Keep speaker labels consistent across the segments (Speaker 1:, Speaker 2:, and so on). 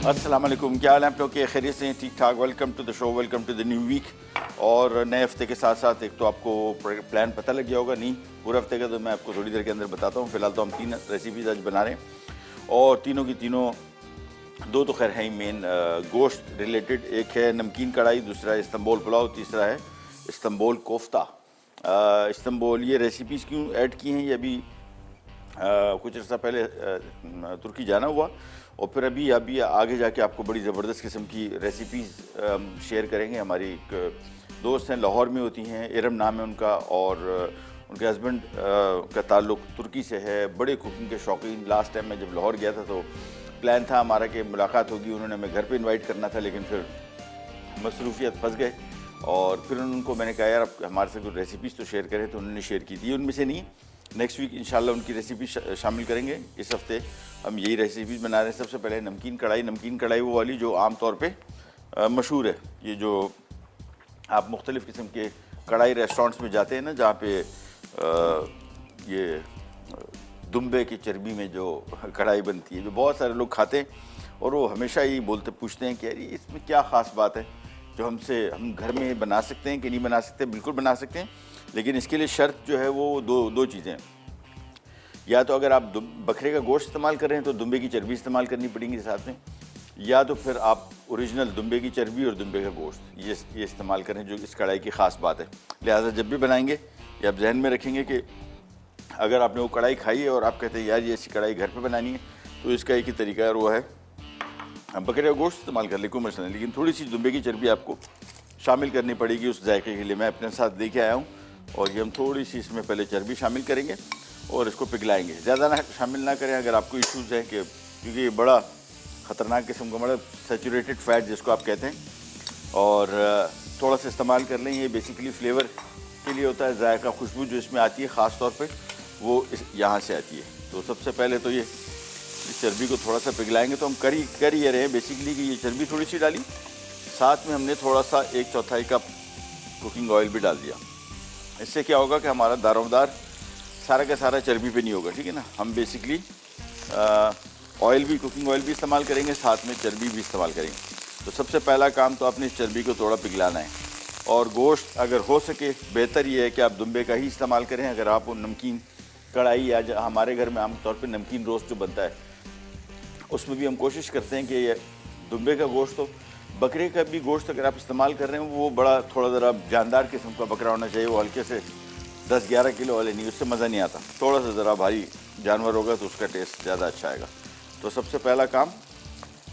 Speaker 1: अस्सलाम वालेकुम, क्या हाल है आप लोग के? खैरियत से हैं? ठीक ठाक। Welcome to the show, welcome to the new week. और नए हफ्ते के साथ साथ एक तो आपको प्लान पता लग गया होगा, नहीं पूरे हफ्ते का तो मैं आपको थोड़ी देर के अंदर बताता हूँ। फिलहाल तो हम 3 रेसिपीज़ आज बना रहे हैं और तीनों की तीनों, दो तो खैर हैं ही मेन गोश्त रिलेटेड। एक है नमकीन कढ़ाई, दूसरा है इस्तंबुल पुलाव, तीसरा है इस्तंबुल कोफ्ता। इस्तंबुल ये रेसिपीज़ क्यों ऐड की हैं, ये अभी कुछ अर्सा पहले तुर्की जाना हुआ और फिर अभी आगे जाके आपको बड़ी ज़बरदस्त किस्म की रेसिपीज़ शेयर करेंगे। हमारी एक दोस्त हैं, लाहौर में होती हैं, इरम नाम है उनका, और उनके हस्बैंड का ताल्लुक़ तुर्की से है। बड़े कुकिंग के शौकीन। लास्ट टाइम मैं जब लाहौर गया था तो प्लान था हमारा कि मुलाकात होगी, उन्होंने हमें घर पे इनवाइट करना था, लेकिन फिर मसरूफियत फंस गए। और फिर उनको मैंने कहा यार आप हमारे से कुछ रेसिपीज़ तो शेयर करें, तो उन्होंने शेयर की थी। उनमें से नहीं, नेक्स्ट वीक इंशाल्लाह उनकी रेसिपी शामिल करेंगे। इस हफ्ते हम यही रेसिपीज़ बना रहे हैं। सबसे पहले नमकीन कढ़ाई। नमकीन कढ़ाई वो वाली जो आम तौर पे मशहूर है। ये जो आप मुख्तलिफ़ किस्म के कढ़ाई रेस्टोरेंट्स में जाते हैं ना, जहाँ पे ये दुम्बे की चर्बी में जो कढ़ाई बनती है, जो बहुत सारे लोग खाते हैं और वो हमेशा ही पूछते हैं कि यार इसमें क्या ख़ास बात है जो हम घर में बना सकते हैं कि नहीं बना सकते। बिल्कुल बना सकते हैं, लेकिन इसके लिए शर्त जो है वो दो चीज़ें हैं। या तो अगर आप बकरे का गोश्त इस्तेमाल कर रहे हैं तो दुम्बे की चर्बी इस्तेमाल करनी पड़ेगी साथ में, या तो फिर आप ओरिजिनल दुम्बे की चर्बी और दुम्बे का गोश्त ये इस्तेमाल करें, जो इस कढ़ाई की ख़ास बात है। लिहाजा जब भी बनाएंगे ये आप जहन में रखेंगे कि अगर आपने वो कढ़ाई खाई है और आप कहते हैं यार ये ऐसी कढ़ाई घर पर बनानी है, तो इसका एक ही तरीका है, वो है बकरे का गोश्त इस्तेमाल कर ले, कोई मसला नहीं, लेकिन थोड़ी सी दुम्बे की चर्बी आपको शामिल करनी पड़ेगी उस जायके के लिए। मैं अपने साथ लेके आया हूँ और ये हम थोड़ी सी इसमें पहले चर्बी शामिल करेंगे और इसको पिघलाएंगे। ज़्यादा ना शामिल ना करें अगर आपको इश्यूज़ हैं, कि क्योंकि ये बड़ा ख़तरनाक किस्म का, बड़ा सैचुरेटेड फैट जिसको आप कहते हैं, और थोड़ा सा इस्तेमाल कर लें। ये बेसिकली फ्लेवर के लिए होता है, जायका खुशबू जो इसमें आती है ख़ास तौर पर वो यहाँ से आती है। तो सबसे पहले तो ये इस चर्बी को थोड़ा सा पिघलाएंगे। तो हम कर ये रहे हैं बेसिकली कि ये चर्बी थोड़ी सी डाली, साथ में हमने थोड़ा सा 1/4 कप कुकिंग ऑयल भी डाल दिया। इससे क्या होगा कि हमारा दारोमदार सारा का सारा चर्बी पे नहीं होगा, ठीक है ना। हम बेसिकली ऑयल भी, कुकिंग ऑयल भी इस्तेमाल करेंगे, साथ में चर्बी भी इस्तेमाल करेंगे। तो सबसे पहला काम तो आपने इस चर्बी को थोड़ा पिघलाना है। और गोश्त अगर हो सके बेहतर ये है कि आप दुम्बे का ही इस्तेमाल करें। अगर आप वो नमकीन कढ़ाई, या हमारे घर में आमतौर पर नमकीन रोस्ट जो बनता है उसमें भी हम कोशिश करते हैं कि ये दुम्बे का गोश्त हो। बकरे का भी गोश्त अगर आप इस्तेमाल कर रहे हैं वो बड़ा थोड़ा ज़रा जानदार किस्म का बकरा होना चाहिए। वो हल्के से 10-11 किलो वाले नहीं, उससे मज़ा नहीं आता। थोड़ा सा ज़रा भारी जानवर होगा तो उसका टेस्ट ज़्यादा अच्छा आएगा। तो सबसे पहला काम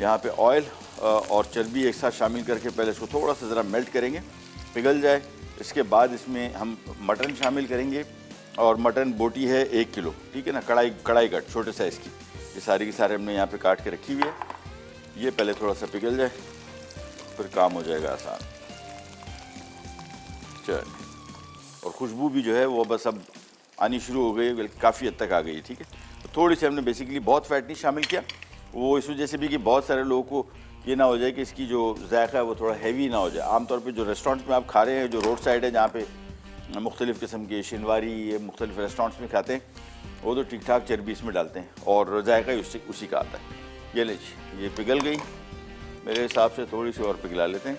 Speaker 1: यहाँ पे ऑयल और चर्बी एक साथ शामिल करके पहले इसको थोड़ा सा ज़रा मेल्ट करेंगे, पिघल जाए। इसके बाद इसमें हम मटन शामिल करेंगे, और मटन बोटी है 1 किलो, ठीक है ना। कढ़ाई कट छोटे साइज़ की, ये सारी की सारे हमने यहाँ पे काट के रखी हुई है। ये पहले थोड़ा सा पिघल जाए, फिर काम हो जाएगा आसान। चलिए, और खुशबू भी जो है वो बस अब आनी शुरू हो गई, काफ़ी हद तक आ गई है, ठीक है। तो थोड़ी सी हमने बेसिकली बहुत फैट नहीं शामिल किया, वो इस वजह से भी कि बहुत सारे लोगों को ये ना हो जाए कि इसकी जो जायका है वो थोड़ा हैवी ना हो जाए। आमतौर पर जो रेस्टोरेंट्स में आप खा रहे हैं, जो रोड साइड है जहाँ पे मुख्तलिफ़ किस्म के शिनवारी ये मुख्तलिफ रेस्टोरेंट्स में खाते हैं, वो तो ठीक ठाक चर्बी इसमें डालते हैं और जायका ही उसी का आता है। ये लीजिए, ये पिघल गई, मेरे हिसाब से थोड़ी सी और पिघला लेते हैं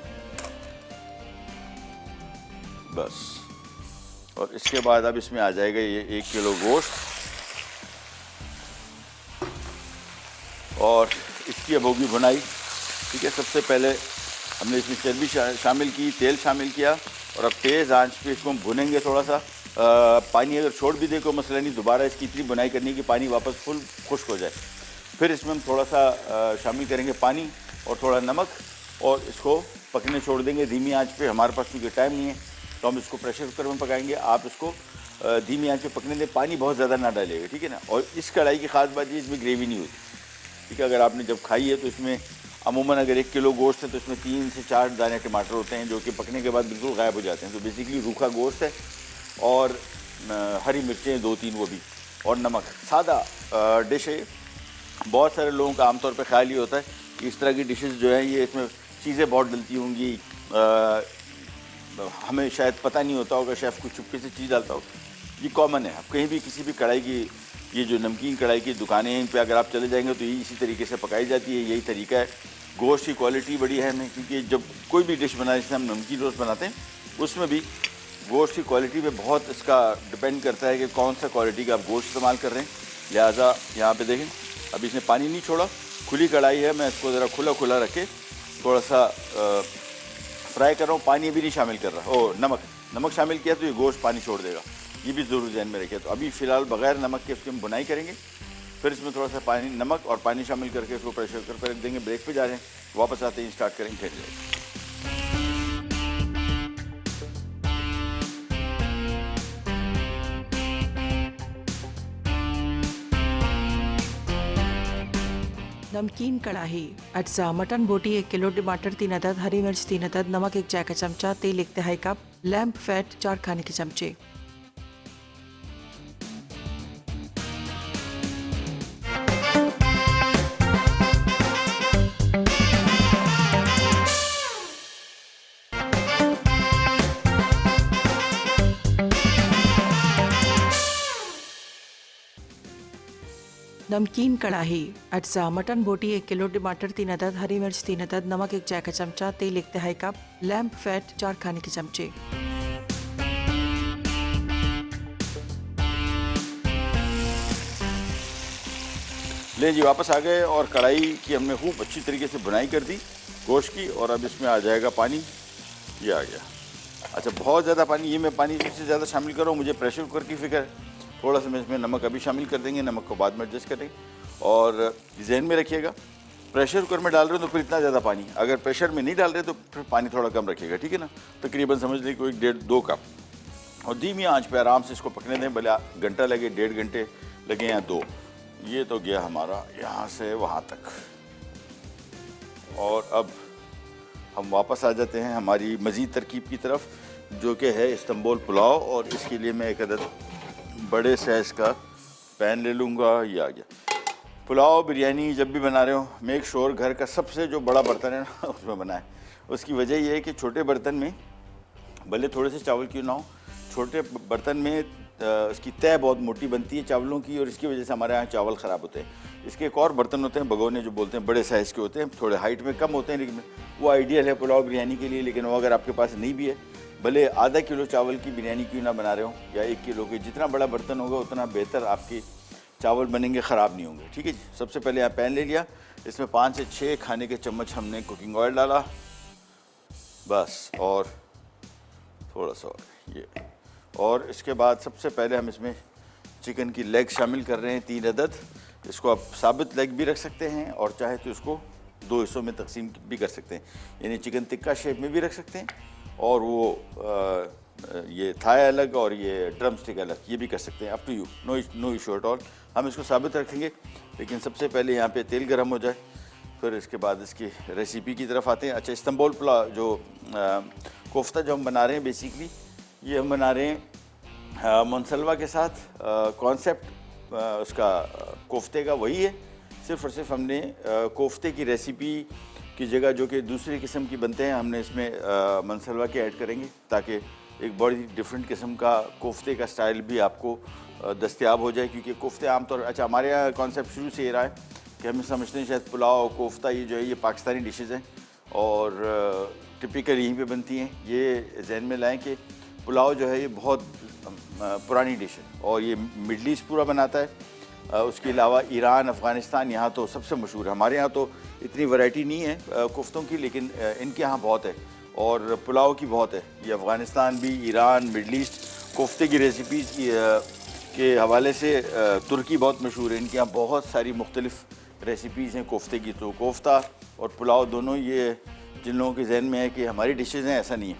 Speaker 1: बस। और इसके बाद अब इसमें आ जाएगा ये 1 किलो गोश्त, और इसकी अब होगी भुनाई, ठीक है। सबसे पहले हमने इसमें चर्बी शामिल की, तेल शामिल किया, और अब तेज़ आंच पे इसको हम भुनेंगे थोड़ा सा। पानी अगर छोड़ भी दे कोई मसला नहीं, दोबारा इसकी इतनी बुनाई करनी कि पानी वापस फुल खुश्क हो जाए। फिर इसमें हम थोड़ा सा शामिल करेंगे पानी और थोड़ा नमक, और इसको पकने छोड़ देंगे धीमी आंच पे। हमारे पास क्योंकि टाइम नहीं है तो हम इसको प्रेशर कुकर में पकाएंगे। आप इसको धीमी आंच पे पकने दें, पानी बहुत ज़्यादा ना डालिएगा, ठीक है ना। और इस कढ़ाई की ख़ास बात ये, इसमें ग्रेवी नहीं होती, ठीक है। अगर आपने जब खाई है तो इसमें अमूमन अगर 1 किलो गोश्त है तो इसमें 3 से 4 दाने टमाटर होते हैं, जो कि पकने के बाद बिल्कुल गायब हो जाते हैं। तो बेसिकली रूखा गोश्त है, और हरी मिर्चें 2-3 वो भी, और नमक। सादा डिश है। बहुत सारे लोगों का आमतौर पे ख्याल ये होता है कि इस तरह की डिशेस जो हैं ये इसमें चीज़ें बहुत डलती होंगी, हमें शायद पता नहीं होता होगा, शेफ़ कुछ चुपके से चीज़ डालता हो। ये कॉमन है, आप कहीं भी किसी भी कढ़ाई की ये जो नमकीन कढ़ाई की दुकानें हैं इन पे अगर आप चले जाएंगे तो ये इसी तरीके से पकाई जाती है, यही तरीका है। गोश्त की क्वालिटी बड़ी है हमें, क्योंकि जब कोई भी डिश बनाए जैसे हम नमकीन रोस्ट बनाते हैं उसमें भी गोश्त की क्वालिटी पे बहुत इसका डिपेंड करता है कि कौन सा क्वालिटी का आप गोश्त इस्तेमाल कर रहे हैं। लिहाजा यहाँ पे देखें अभी इसने पानी नहीं छोड़ा, खुली कढ़ाई है, मैं इसको ज़रा खुला खुला रख के थोड़ा सा फ्राई कर रहा हूँ, पानी भी नहीं शामिल कर रहा। ओ नमक शामिल किया तो ये गोश्त पानी छोड़ देगा, ये भी ज़रूर ध्यान में रखिए। तो अभी फ़िलहाल बगैर नमक के इसकी हम बुनाई करेंगे, फिर इसमें थोड़ा सा पानी, नमक और पानी शामिल करके इसको प्रेशर कुकर पर रख देंगे। ब्रेक पे जा रहे हैं, वापस आते ही स्टार्ट करेंगे, ठहर जाएंगे।
Speaker 2: नमकीन कढ़ाई अज्जा मटन बोटी 1 किलो, टमाटर 3 अदद, हरी मिर्च 3 अदद, नमक 1 चाय का चमचा, तेल 1 तिहाई कप, लैम्प फैट 4 खाने के चमचे। नमकीन कढ़ाई अज्जा मटन बोटी 1 किलो, टमाटर 3 अदद, हरी मिर्च 3 अदद, नमक 1 चाय का चमचा, तेल 1 तिहाई कप, लैम्प फैट 4 खाने के चमचे।
Speaker 1: ले जी वापस आ गए और कढ़ाई की हमने खूब अच्छी तरीके से बुनाई कर दी गोश्त की, और अब इसमें आ जाएगा पानी, ये आ गया। अच्छा बहुत ज़्यादा पानी, ये मैं पानी सबसे ज़्यादा शामिल कर रहा हूँ, मुझे प्रेशर कुकर की फ़िक्र है। थोड़ा सा मैं इसमें नमक अभी शामिल कर देंगे, नमक को बाद में एडजस्ट करेंगे। और जहन में रखिएगा प्रेशर कुकर में डाल रहे हो तो फिर इतना ज़्यादा पानी, अगर प्रेशर में नहीं डाल रहे तो फिर पानी थोड़ा कम रखिएगा, ठीक है ना। तकरीबन समझ लें कोई 1.5-2 कप, और धीमी आंच पे आराम से इसको पकने दें, भले घंटा लगे, 1.5 घंटे लगे या 2। ये तो गया हमारा यहाँ से वहाँ तक। और अब हम वापस आ जाते हैं हमारी मज़ीद तरकीब की तरफ, जो कि है इस्तांबुल पुलाव। और इसके लिए मैं 1 अदद बड़े साइज़ का पैन ले लूँगा, ये आ गया। पुलाव बिरयानी जब भी बना रहे हो मेक श्योर घर का सबसे जो बड़ा बर्तन है ना उसमें बनाएं। उसकी वजह ये है कि छोटे बर्तन में भले थोड़े से चावल क्यों ना हो, छोटे बर्तन में इसकी तय बहुत मोटी बनती है चावलों की, और इसकी वजह से हमारे यहाँ चावल ख़राब होते हैं। इसके एक और बर्तन होते हैं भगोने, जो बोलते हैं बड़े साइज़ के होते हैं, थोड़े हाइट में कम होते हैं, लेकिन वो आइडियल है पुलाव बिरयानी के लिए। लेकिन वो अगर आपके पास नहीं भी है, भले आधा किलो चावल की बिरयानी क्यों ना बना रहे हो या 1 किलो के, जितना बड़ा बर्तन होगा उतना बेहतर आपके चावल बनेंगे, ख़राब नहीं होंगे, ठीक है जी। सबसे पहले यहाँ पैन ले लिया, इसमें 5 से 6 खाने के चम्मच हमने कुकिंग ऑयल डाला बस, और थोड़ा सा ये। और इसके बाद सबसे पहले हम इसमें चिकन की लेग शामिल कर रहे हैं 3 अदद। इसको आप साबित लेग भी रख सकते हैं और चाहे तो इसको 2 हिस्सों में तकसीम भी कर सकते हैं, यानी चिकन टिक्का शेप में भी रख सकते हैं, और वो ये थाई अलग और ये ड्रम स्टिक अलग, ये भी कर सकते हैं, up to you, no issue at all. हम इसको साबित रखेंगे, लेकिन सबसे पहले यहाँ पे तेल गर्म हो जाए, फिर इसके बाद इसकी रेसिपी की तरफ आते हैं। अच्छा, इस्तांबुल पुलाव जो कोफ्ता जो हम बना रहे हैं, बेसिकली ये हम बना रहे हैं मुनसलवा के साथ। कॉन्सेप्ट उसका कोफ्ते का वही है, सिर्फ़ और सिर्फ हमने कोफ्ते की रेसिपी की जगह जो कि दूसरी किस्म की बनते हैं, हमने इसमें मुनसलवा के ऐड करेंगे, ताकि एक बड़ी डिफरेंट किस्म का कोफ्ते का स्टाइल भी आपको दस्तयाब हो जाए। क्योंकि कोफ्ते आमतौर, अच्छा हमारे यहाँ कॉन्सेप्ट शुरू से ये रहा है कि हम समझते हैं शायद पुलाव कोफ्ता ये जो है ये पाकिस्तानी डिशेज़ हैं और टिपिकल यहीं पे बनती हैं। ये जहन में लाएं कि पुलाव जो है ये बहुत पुरानी डिश है और ये मिडल ईस्ट पूरा बनाता है। उसके अलावा ईरान, अफ़गानिस्तान यहाँ तो सबसे मशहूर है। हमारे यहाँ तो इतनी वैरायटी नहीं है कोफ्तों की, लेकिन इनके यहाँ बहुत है और पुलाव की बहुत है। ये अफ़गानिस्तान भी, ईरान, मिडल ईस्ट कोफ्ते की रेसिपीज़ के हवाले से तुर्की बहुत मशहूर है। इनके यहाँ बहुत सारी मुख्तलिफ़ रेसिपीज़ हैं कोफ्ते की। तो कोफ्ता और पुलाव दोनों, ये जिन लोगों के जहन में है कि हमारी डिशेज़ हैं, ऐसा नहीं है।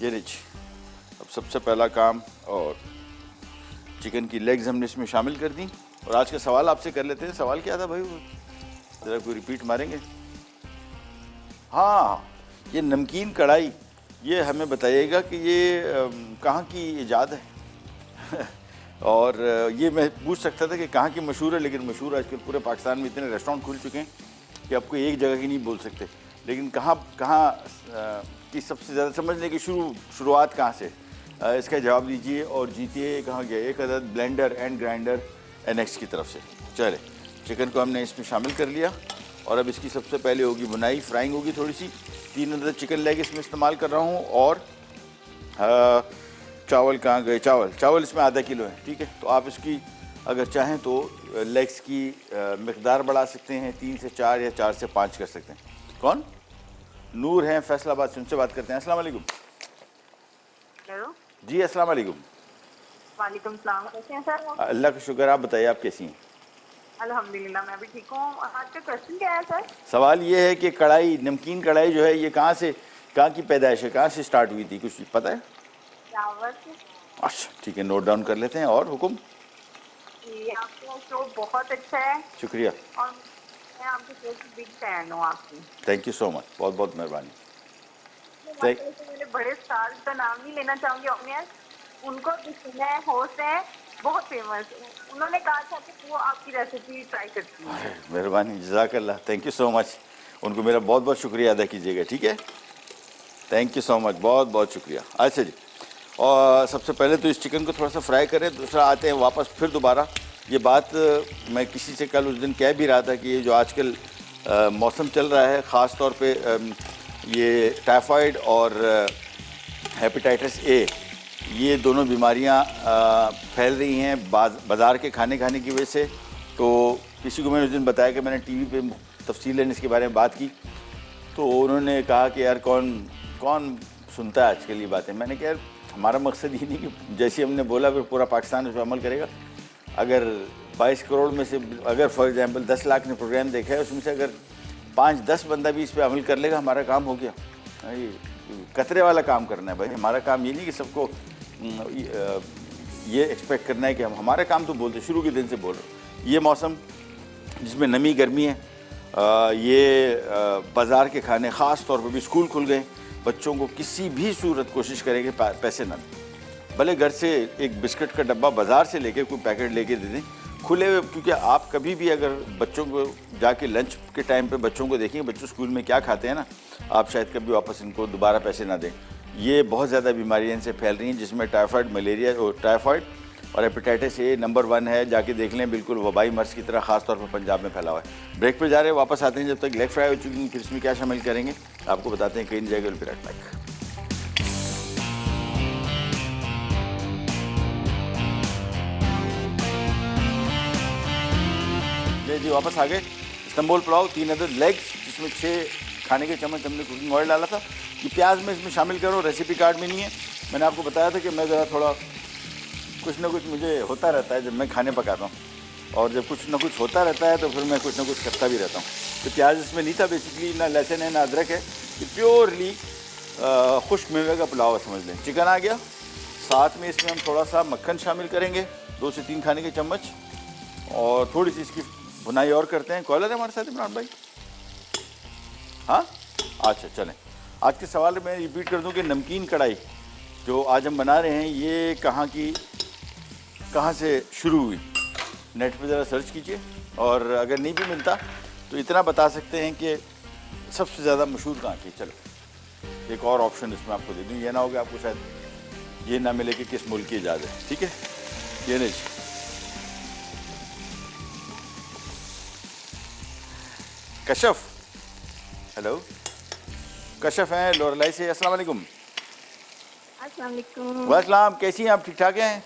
Speaker 1: ये रिच, अब सबसे पहला काम, और चिकन की लेग्स हमने इसमें शामिल कर दी। और आज का सवाल आपसे कर लेते हैं। सवाल क्या था भाई, वो ज़रा कोई रिपीट मारेंगे? हाँ, ये नमकीन कढ़ाई, ये हमें बताइएगा कि ये कहाँ की इजाद है? और ये मैं पूछ सकता था कि कहाँ की मशहूर है, लेकिन मशहूर आजकल पूरे पाकिस्तान में इतने रेस्टोरेंट खुल चुके हैं कि आपको एक जगह की नहीं बोल सकते। लेकिन कहाँ की सबसे ज़्यादा समझने की शुरुआत कहाँ से, इसका जवाब दीजिए और जीतिए कहाँ गया 1 अदद ब्लेंडर एंड ग्राइंडर एनेक्स की तरफ से। चले, चिकन को हमने इसमें शामिल कर लिया और अब इसकी सबसे पहले होगी बुनाई, फ्राइंग होगी थोड़ी सी। 3 अदद चिकन लेग इसमें इस्तेमाल कर रहा हूँ और चावल कहाँ गए, चावल इसमें आधा किलो है, ठीक है। तो आप इसकी अगर चाहें तो लेग्स की मकदार बढ़ा सकते हैं, 3 से 4 या 4 से 5 कर सकते हैं। कौन? नूर हैं फैसलाबाद से, उनसे बात करते हैं। अस्सलाम वालेकुम।
Speaker 3: हेलो
Speaker 1: जी अस्सलाम वालेकुम।
Speaker 3: वालेकुम सलाम, कैसे हैं सर?
Speaker 1: अल्लाह का शुक्र, आप बताइए आप कैसी हैं?
Speaker 3: अल्हम्दुलिल्लाह मैं भी ठीक हूँ। आज का क्वेश्चन क्या है सर?
Speaker 1: सवाल ये है कि कढ़ाई, नमकीन कढ़ाई जो है ये कहाँ की पैदाइश है, कहाँ से स्टार्ट हुई थी, कुछ पता है?
Speaker 3: चावल
Speaker 1: अच्छा ठीक है, नोट डाउन कर लेते हैं। और हुक्म?
Speaker 3: ये आपका शो बहुत अच्छा है
Speaker 1: शुक्रिया,
Speaker 3: और मैं आपके शो की बिग फैन हूँ आपकी।
Speaker 1: थैंक यू सो मच, बहुत बहुत मेहरबानी।
Speaker 3: मैंने बड़े स्टार्स का नाम नहीं लेना चाहूँगी ऑनियर, उनको भी सुना है, होस्ट है बहुत फेमस। उन्होंने कहा था कि वो आपकी रेसिपी ट्राई करती है।
Speaker 1: मेहरबानी, जज़ाकल्लाह, थैंक यू सो मच। उनको मेरा बहुत बहुत शुक्रिया अदा कीजिएगा, ठीक है। थैंक यू सो मच, बहुत बहुत शुक्रिया। अच्छा जी, और सबसे पहले तो इस चिकन को थोड़ा सा फ्राई करें, दूसरा आते हैं वापस फिर दोबारा। ये बात मैं किसी से कल उस दिन कह भी रहा था कि ये जो आजकल मौसम चल रहा है, ख़ास तौर पे ये टाइफाइड और हेपेटाइटिस ए, ये दोनों बीमारियां फैल रही हैं बाज़ार के खाने की वजह से। तो किसी को मैंने उस दिन बताया कि मैंने टीवी पे तफसीलन इसके बारे में बात की, तो उन्होंने कहा कि यार कौन सुनता है आजकल ये बातें। मैंने कहा यार हमारा मकसद ये नहीं कि जैसे हमने बोला फिर पूरा पाकिस्तान उस पर अमल करेगा। अगर 22 करोड़ में से अगर फॉर एग्जांपल 10 लाख ने प्रोग्राम देखा है, उसमें से अगर 5-10 बंदा भी इस पर अमल कर लेगा, हमारा काम हो गया। कतरे वाला काम करना है भाई, हमारा काम ये नहीं कि सबको ये एक्सपेक्ट करना है कि हमारा काम तो बोलते शुरू के दिन से बोल रहे। ये मौसम जिसमें नमी गर्मी है, ये बाज़ार के खाने, ख़ास तौर पर भी स्कूल खुल गए, बच्चों को किसी भी सूरत कोशिश करेंगे पैसे ना दें। भले घर से एक बिस्किट का डब्बा बाज़ार से लेके कोई पैकेट लेके दे दें खुले हुए, क्योंकि आप कभी भी अगर बच्चों को जाके लंच के टाइम पे बच्चों को देखेंगे बच्चों स्कूल में क्या खाते हैं ना, आप शायद कभी वापस इनको दोबारा पैसे ना दें। ये बहुत ज़्यादा बीमारियाँ इनसे फैल रही हैं, जिसमें टाइफाइड, मलेरिया और टाइफाइड और हेपेटाइटिस ए नंबर 1 है। जाके देख लें, बिल्कुल वबाई मर्ज की तरह ख़ास तौर पर पंजाब में फैला हुआ है। ब्रेक पे जा रहे हैं, वापस आते हैं। जब तक लेग फ्राई हो चुकी हैं, फिर इसमें क्या शामिल करेंगे आपको बताते हैं। कहीं नहीं जाएगा, विल बी राइट बैक। जी वापस आ गए। इस्तांबुल पुलाव 3 अदद लेग्स, जिसमें 6 खाने के चम्मच हमने कुकिंग ऑयल डाला था। ये प्याज में इसमें शामिल करो, रेसिपी कार्ड में नहीं है। मैंने आपको बताया था कि मैं ज़रा थोड़ा कुछ ना कुछ मुझे होता रहता है जब मैं खाने पकाता हूँ, और जब कुछ ना कुछ होता रहता है तो फिर मैं कुछ ना कुछ करता भी रहता हूँ। तो प्याज इसमें नहीं था बेसिकली, ना लहसुन है ना अदरक है, ये प्योरली खुश्क मेवे का पुलाव समझ लें। चिकन आ गया, साथ में इसमें हम थोड़ा सा मक्खन शामिल करेंगे, 2 से 3 खाने के चम्मच, और थोड़ी सी इसकी भुनाई और करते हैं। कॉलर है हमारे साथ इमरान भाई? हाँ अच्छा चलें। आज के सवाल में रिपीट कर दूं कि नमकीन कढ़ाई जो आज हम बना रहे हैं, ये कहाँ से शुरू हुई। नेट पे ज़रा सर्च कीजिए, और अगर नहीं भी मिलता तो इतना बता सकते हैं कि सबसे ज़्यादा मशहूर कहाँ की। चलो एक और ऑप्शन इसमें आपको दे दूँ, ये ना हो कि आपको शायद ये ना मिले कि किस मुल्क की इजाज़त है। ठीक है, ये नहीं कशफ, हेलो कशफ हैं लोरलाई से। अस्सलाम वालेकुम।
Speaker 3: अस्सलाम वालेकुम।
Speaker 1: वालेकुम, कैसी हैं आप? ठीक ठाक हैं?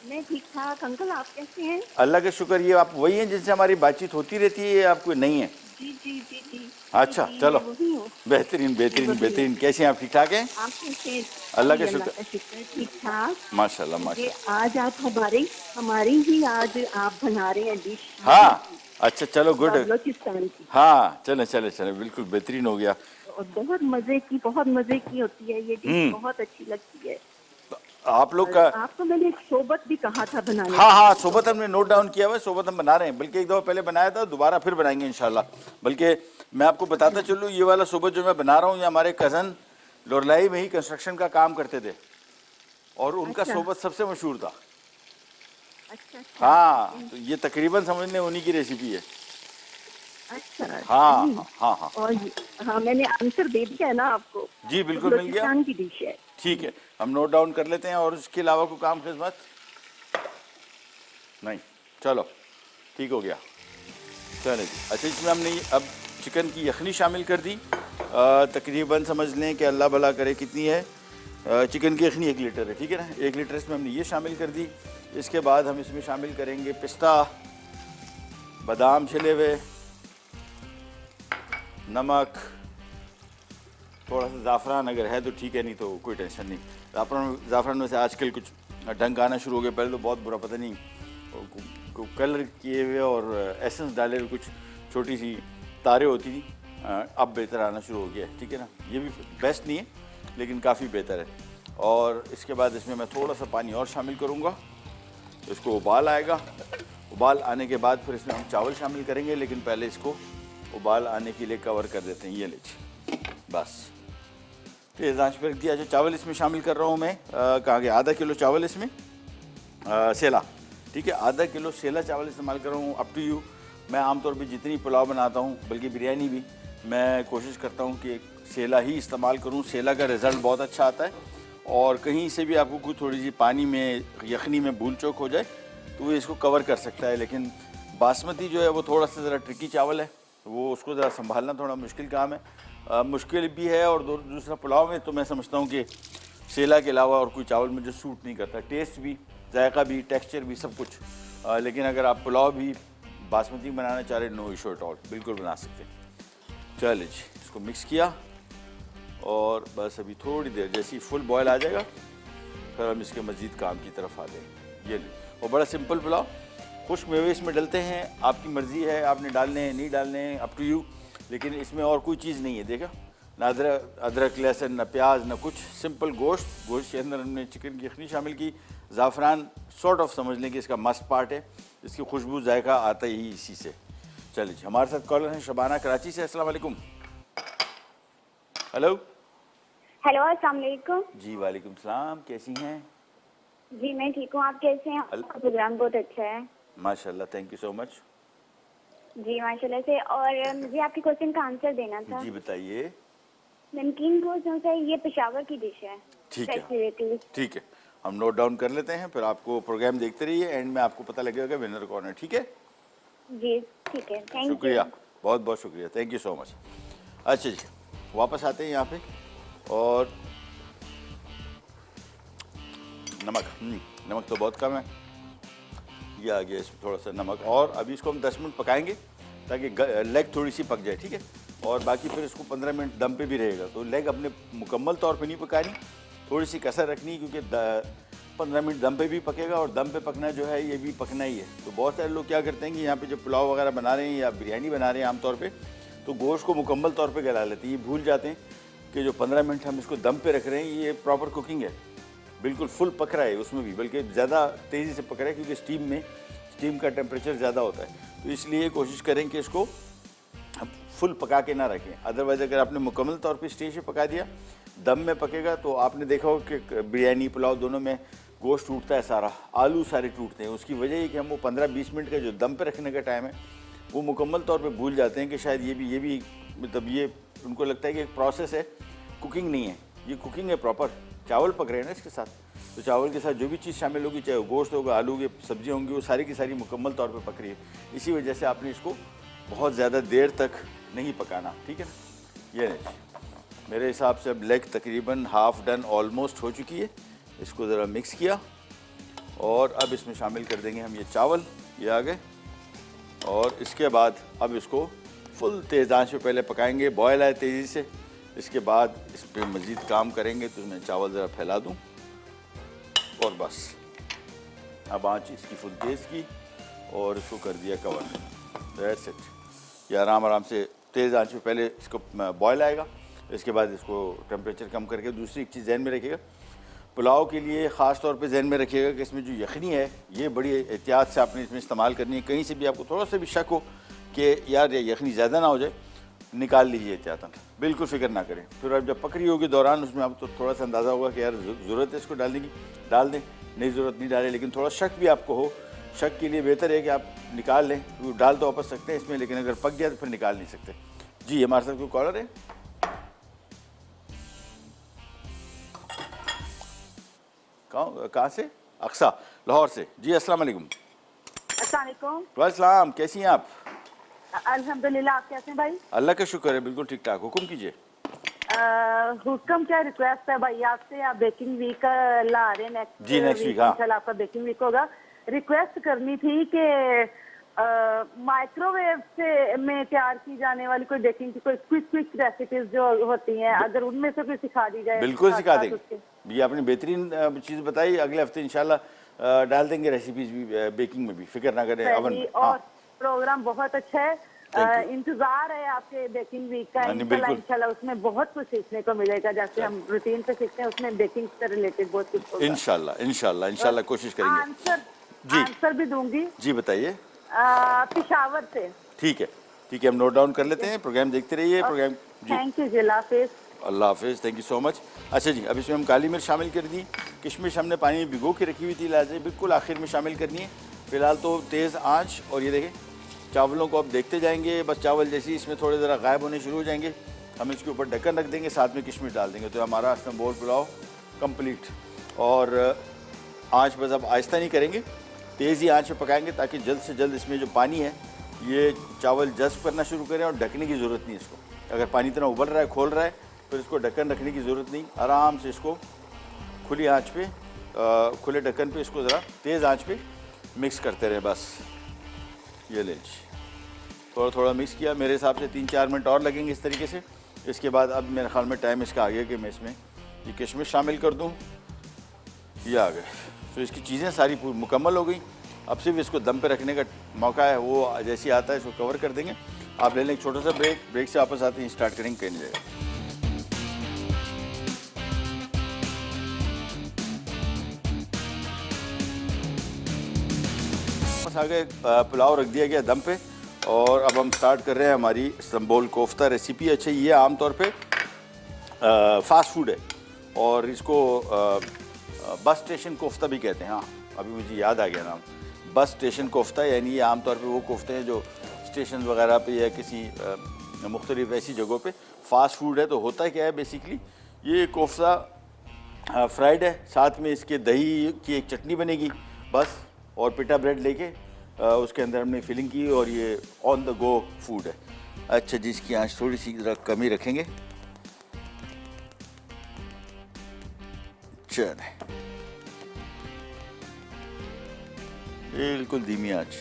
Speaker 3: मैं ठीक ठाक। अंकल आप कैसे हैं?
Speaker 1: अल्लाह का शुक्र। ये आप वही हैं जिनसे हमारी बातचीत होती रहती है, आपको नहीं है?
Speaker 3: जी जी जी जी।
Speaker 1: अच्छा
Speaker 3: जी,
Speaker 1: चलो,
Speaker 3: वही हूँ।
Speaker 1: बेहतरीन बेहतरीन बेहतरीन। कैसे हैं आप? ठीक ठाक हैं?
Speaker 3: आप कैसे हैं?
Speaker 1: अल्लाह का
Speaker 3: जी,
Speaker 1: शुक्र।
Speaker 3: ठीक ठाक।
Speaker 1: माशाल्लाह
Speaker 3: ये
Speaker 1: माशाल्लाह।
Speaker 3: आज आप हमारी ही आज आप बना रहे हैं डिश।
Speaker 1: हाँ अच्छा चलो गुड।
Speaker 3: बलोचिस्तान की।
Speaker 1: हाँ चले चले चले, बिल्कुल बेहतरीन हो गया।
Speaker 3: और बहुत मजे की होती है ये डिश, बहुत अच्छी लगती है।
Speaker 1: आप लोग का
Speaker 3: आपको मैंने एक सोबत भी कहा था बनाने।
Speaker 1: हाँ सोबत हमने नोट डाउन किया हुआ है, सोबत हम बना रहे हैं। बल्कि एक दफ़ा पहले बनाया था, दोबारा फिर बनाएंगे इंशाल्लाह। बल्कि मैं आपको बताता चलूँ, ये वाला सोबत जो मैं बना रहा हूँ, ये हमारे कज़न लोरलाई में ही कंस्ट्रक्शन का काम करते थे, और उनका सोबत सबसे मशहूर था।
Speaker 3: अच्छा।
Speaker 1: हाँ तो ये तकरीबन समझने उन्हीं की रेसिपी है।
Speaker 3: अच्छा।
Speaker 1: हाँ हाँ हाँ
Speaker 3: हाँ मैंने आंसर दे दिया है ना आपको।
Speaker 1: जी बिल्कुल मिल गया।
Speaker 3: बलोचिस्तान की डिश है।
Speaker 1: ठीक है, हम नोट डाउन कर लेते हैं। और उसके अलावा कोई काम खिदमत नहीं? चलो ठीक हो गया। चले जी। अच्छा, इसमें हमने अब चिकन की यखनी शामिल कर दी। तकरीबन समझ लें कि अल्लाह भला करे कितनी है, चिकन की यखनी 1 लीटर है, ठीक है ना। 1 लीटर इसमें हमने ये शामिल कर दी। इसके बाद हम इसमें शामिल करेंगे पिस्ता, बादाम छिले हुए, नमक, थोड़ा सा ज़ाफ़रान अगर है तो ठीक है, नहीं तो कोई टेंशन नहीं। ज़ाफ़रान में से आजकल कुछ डंक आना शुरू हो गया, पहले तो बहुत बुरा, पता नहीं कलर किए हुए और एसेंस डाले हुए कुछ छोटी सी तारे होती थी, अब बेहतर आना शुरू हो गया है, ठीक है ना। ये भी बेस्ट नहीं है लेकिन काफ़ी बेहतर है। और इसके बाद इसमें मैं थोड़ा सा पानी और शामिल करूँगा, इसको उबाल आएगा। उबाल आने के बाद फिर इसमें हम चावल शामिल करेंगे, लेकिन पहले इसको उबाल आने के लिए कवर कर देते हैं। ये लीजिए, बस तेज़ आंच पर रख दिया। जो चावल इसमें शामिल कर रहा हूँ मैं, कहाँ गया, आधा किलो चावल इसमें सेला, ठीक है, आधा किलो सेला चावल इस्तेमाल कर रहा हूँ। Up to you. मैं आमतौर पे जितनी पुलाव बनाता हूँ, बल्कि बिरयानी भी, मैं कोशिश करता हूँ कि सेला ही इस्तेमाल करूँ। सेला का रिज़ल्ट बहुत अच्छा आता है। और कहीं से भी आपको कोई थोड़ी सी पानी में, यखनी में भूल चूक हो जाए तो वो इसको कवर कर सकता है। लेकिन बासमती जो है वो थोड़ा सा ज़रा ट्रिकी चावल है, वो उसको ज़रा संभालना थोड़ा मुश्किल काम है, मुश्किल भी है। और दूसरा पुलाव में तो मैं समझता हूँ कि सेला के अलावा और कोई चावल मुझे सूट नहीं करता, टेस्ट भी, जायका भी, टेक्सचर भी, सब कुछ। लेकिन अगर आप पुलाव भी बासमती बनाना चाह रहे, नो इशू एट ऑल, बिल्कुल बना सकते हैं। चलिए जी, इसको मिक्स किया और बस अभी थोड़ी देर, जैसे ही फुल बॉयल आ जाएगा फिर हम इसके मज़ीद काम की तरफ आ जाएंगे। ये ली, और बड़ा सिंपल पुलाव। खुश्क मेवे इसमें डलते हैं, आपकी मर्ज़ी है, आपने डालने हैं नहीं डालने हैं, अप टू यू। लेकिन इसमें और कोई चीज़ नहीं है, देखा ना, अदरक लहसुन, ना प्याज, ना कुछ, सिंपल गोश्त के अंदर हमने चिकन की यखनी शामिल की। ज़ाफ़रान सॉर्ट ऑफ समझ लें कि इसका मस्त पार्ट है, इसकी खुशबू जायका आता ही इसी से। चलिए जी, हमारे साथ कॉलर हैं शबाना कराची से। अस्सलाम वालेकुम। हेलो
Speaker 4: हेलो, अस्सलाम वालेकुम।
Speaker 1: जी वालेकुम सलाम, कैसी हैं?
Speaker 4: जी मैं ठीक हूँ, आप कैसे हैं? आपका प्रोग्राम बहुत अच्छा है।
Speaker 1: माशाल्लाह, थैंक यू सो मच।
Speaker 4: जी माशाल्लाह से। और मुझे आपके क्वेश्चन का आंसर देना था।
Speaker 1: जी बताइए।
Speaker 4: नमकीन रोज है, ये पेशावर की डिश है।
Speaker 1: ठीक है,
Speaker 4: Festivities।
Speaker 1: ठीक है, हम नोट डाउन कर लेते हैं, फिर आपको प्रोग्राम देखते रहिए, एंड में आपको पता लगेगा विनर कौन है, ठीक है?
Speaker 4: जी ठीक है, थैंक यू।
Speaker 1: शुक्रिया, बहुत बहुत शुक्रिया, थैंक यू सो मच। अच्छा जी, वापस आते हैं यहाँ पे। और नमक, नमक तो बहुत कम है, ये आ गया इसमें थोड़ा सा नमक। और अभी इसको हम 10 मिनट पकाएंगे ताकि लेग थोड़ी सी पक जाए, ठीक है। और बाकी फिर इसको 15 मिनट दम पे भी रहेगा। तो लेग अपने मुकम्मल तौर पे नहीं पकानी, थोड़ी सी कसर रखनी, क्योंकि 15 मिनट दम पे भी पकेगा और दम पे पकना जो है ये भी पकना ही है। तो बहुत सारे लोग क्या करते हैं कि यहाँ पे जब पुलाव वगैरह बना रहे हैं या बिरयानी बना रहे हैं आमतौर पे, तो गोश्त को मुकम्मल तौर पे गला लेते हैं। ये भूल जाते हैं कि जो 15 मिनट हम इसको दम पे रख रहे हैं ये प्रॉपर कुकिंग है, बिल्कुल फुल पक रहा है उसमें भी, बल्कि ज़्यादा तेज़ी से पक रहा है, क्योंकि स्टीम का टेम्परेचर ज़्यादा होता है। तो इसलिए कोशिश करें कि इसको फुल पका के ना रखें। अदरवाइज़ अगर आपने मुकम्मल तौर पे स्टेज पे पका दिया, दम में पकेगा, तो आपने देखा हो कि बिरयानी पुलाव दोनों में गोश्त टूटता है सारा, आलू सारे टूटते हैं। उसकी वजह ये कि हम वो 15-20 मिनट का जो दम पे रखने का टाइम है वो मुकम्मल तौर पे भूल जाते हैं कि शायद ये भी मतलब ये उनको लगता है कि एक प्रोसेस है, कुकिंग नहीं है। ये कुकिंग है प्रॉपर, चावल पक रहे हैं ना इसके साथ, तो चावल के साथ जो भी चीज़ शामिल होगी, चाहे वो गोश्त होगा, आलू की सब्जियाँ होंगी, वो सारी की सारी मुकम्मल तौर पे पक रही है। इसी वजह से आपने इसको बहुत ज़्यादा देर तक नहीं पकाना, ठीक है ना। ये नहीं, मेरे हिसाब से अब लेग तकरीबन हाफ़ डन ऑलमोस्ट हो चुकी है। इसको ज़रा मिक्स किया और अब इसमें शामिल कर देंगे हम ये चावल, ये आ गए। और इसके बाद अब इसको फुल तेज़ आंच पे पहले पकाएंगे, बॉयल आए तेज़ी से। इसके बाद इस पर मज़ीद काम करेंगे। तो मैं चावल ज़रा फैला दूँ और बस अब आंच इसकी फुल तेज़ की और इसको कर दिया कवर। That's it. ये आराम से तेज़ आंच पे पहले इसको बॉयल आएगा, इसके बाद इसको टेम्परेचर कम करके। दूसरी एक चीज़ जहन में रखिएगा, पुलाव के लिए ख़ास तौर पे जहन में रखिएगा कि इसमें जो यखनी है ये बड़ी एहतियात से आपने इसमें इस्तेमाल करनी है। कहीं से भी आपको थोड़ा सा भी शक हो कि यार ये यखनी ज़्यादा ना हो जाए, निकाल लीजिए एहतियातन, बिल्कुल फ़िक्र ना करें। फिर अब जब पक रही होगी दौरान उसमें आपको तो थोड़ा सा अंदाज़ा होगा कि यार ज़रूरत है इसको डालने की, डाल दें, नहीं ज़रूरत नहीं डालें। लेकिन थोड़ा शक भी आपको हो, शक के लिए बेहतर है कि आप निकाल लें, क्योंकि डाल तो वापस सकते हैं इसमें, लेकिन अगर पक गया तो फिर निकाल नहीं सकते। जी हमारे साथ कोई कॉलर है? कहाँ से? अक्सा, लाहौर से। जी अस्सलाम वालेकुम।
Speaker 3: अस्सलाम
Speaker 1: वालेकुम, कैसी हैं आप?
Speaker 3: अल्हम्दुलिल्लाह। आप कैसे हैं भाई?
Speaker 1: अल्लाह का शुक्र है, बिल्कुल ठीक ठाक। हुक्म कीजिए।
Speaker 3: हुक्म क्या रिक्वेस्ट है भाई आपसे? आप बेकिंग वीक ला रहे हैं
Speaker 1: जी, नेक्स्ट वीक, हाँ।
Speaker 3: इंशाल्लाह आपका बेकिंग वीक होगा। रिक्वेस्ट करनी थी कि माइक्रोवेव से में तैयार की जाने वाली कोई बेकिंग की कोई क्विक रेसिपीज जो होती हैं, अगर उनमें से कोई सिखा दी जाए।
Speaker 1: बिल्कुल सिखा
Speaker 3: साथ
Speaker 1: देंगे।
Speaker 3: उसके।
Speaker 1: ये आपने बेहतरीन चीज़ बताई। अगले हफ्ते इंशाल्लाह डाल देंगे रेसिपीज भी बेकिंग में भी, फिक्र ना करें। अवन
Speaker 3: सही,
Speaker 1: में,
Speaker 3: और
Speaker 1: हाँ।
Speaker 3: प्रोग्राम बहुत अच्छा है।
Speaker 1: Thank you.
Speaker 3: इंतजार है आपके बेकिंग वीक का।
Speaker 1: हाँ, नहीं, बिल्कुल।
Speaker 3: इंशाल्लाह उसमें बहुत कुछ सीखने को मिलेगा। जैसे हम रूटीन पे सीखते हैं, उसमें बेकिंग से रिलेटेड बहुत कुछ होगा।
Speaker 1: इंशाल्लाह कोशिश करेंगे।
Speaker 3: आंसर भी दूंगी।
Speaker 1: जी बताइए।
Speaker 3: पिशावर से।
Speaker 1: ठीक है, हम नोट डाउन कर लेते हैं। प्रोग्राम देखते रहिए। प्रोग्राम जी,
Speaker 3: थैंक यू जी, अल्लाह हाफिज़।
Speaker 1: अल्लाह हाफिज़, थैंक यू सो मच। अच्छा जी, अब इसमें हम काली मिर्च शामिल कर दी। किशमिश हमने पानी में भिगो के रखी हुई थी, लाजे बिल्कुल आखिर में शामिल करनी है। फिलहाल तो तेज़ आंच। और ये देखें, चावलों को अब देखते जाएंगे। बस चावल जैसे ही इसमें थोड़े ज़रा गायब होने शुरू हो जाएंगे, हम इसके ऊपर ढक्कन रख देंगे, साथ में किशमिश डाल देंगे, तो हमारा इस्तंबुल पुलाव कंप्लीट। और आंच बस अब आहिस्ता नहीं करेंगे, तेज़ ही आंच पे पकाएंगे, ताकि जल्द से जल्द इसमें जो पानी है ये चावल जज्ब करना शुरू करें। और ढकने की ज़रूरत नहीं इसको। अगर पानी इतना उबल रहा है, खोल रहा है, फिर इसको ढक्कन रखने की ज़रूरत नहीं। आराम से इसको खुली आंच पे, खुले ढक्कन पे इसको ज़रा तेज़ आंच पे मिक्स करते रहे। बस ये ले लीजिए, थोड़ा थोड़ा मिक्स किया। मेरे हिसाब से 3-4 मिनट और लगेंगे इस तरीके से। इसके बाद अब मेरे ख्याल में टाइम इसका आ गया कि मैं इसमें ये किशमिश शामिल कर दूँ। ये आ गए, तो इसकी चीज़ें सारी पूरी मुकम्मल हो गई। अब सिर्फ इसको दम पे रखने का मौका है। वो जैसे ही आता है इसको कवर कर देंगे। आप ले लें एक छोटा सा ब्रेक से वापस आते हैं, स्टार्ट करेंगे, कहीं नहीं जाएगा। बस आ गए, पुलाव रख दिया गया दम पे। और अब हम स्टार्ट कर रहे हैं हमारी इस्तंबुल कोफ्ता रेसिपी। अच्छा, ये आमतौर पे फास्ट फूड है और इसको बस स्टेशन कोफ्ता भी कहते हैं। हाँ, अभी मुझे याद आ गया नाम, बस स्टेशन कोफ्ता। यानी ये आमतौर पे वो कोफ्ते हैं जो स्टेशन वगैरह पे या किसी मुख्तलिफ ऐसी जगहों पे फास्ट फूड है। तो होता क्या है बेसिकली, ये कोफ्ता फ्राइड है, साथ में इसके दही की एक चटनी बनेगी बस, और पिटा ब्रेड लेके उसके अंदर हमने फिलिंग की, और ये ऑन द गो फूड है। अच्छा जी, इसकी आंच थोड़ी सी ज़रा कम ही रखेंगे। चले, बिल्कुल धीमी आंच।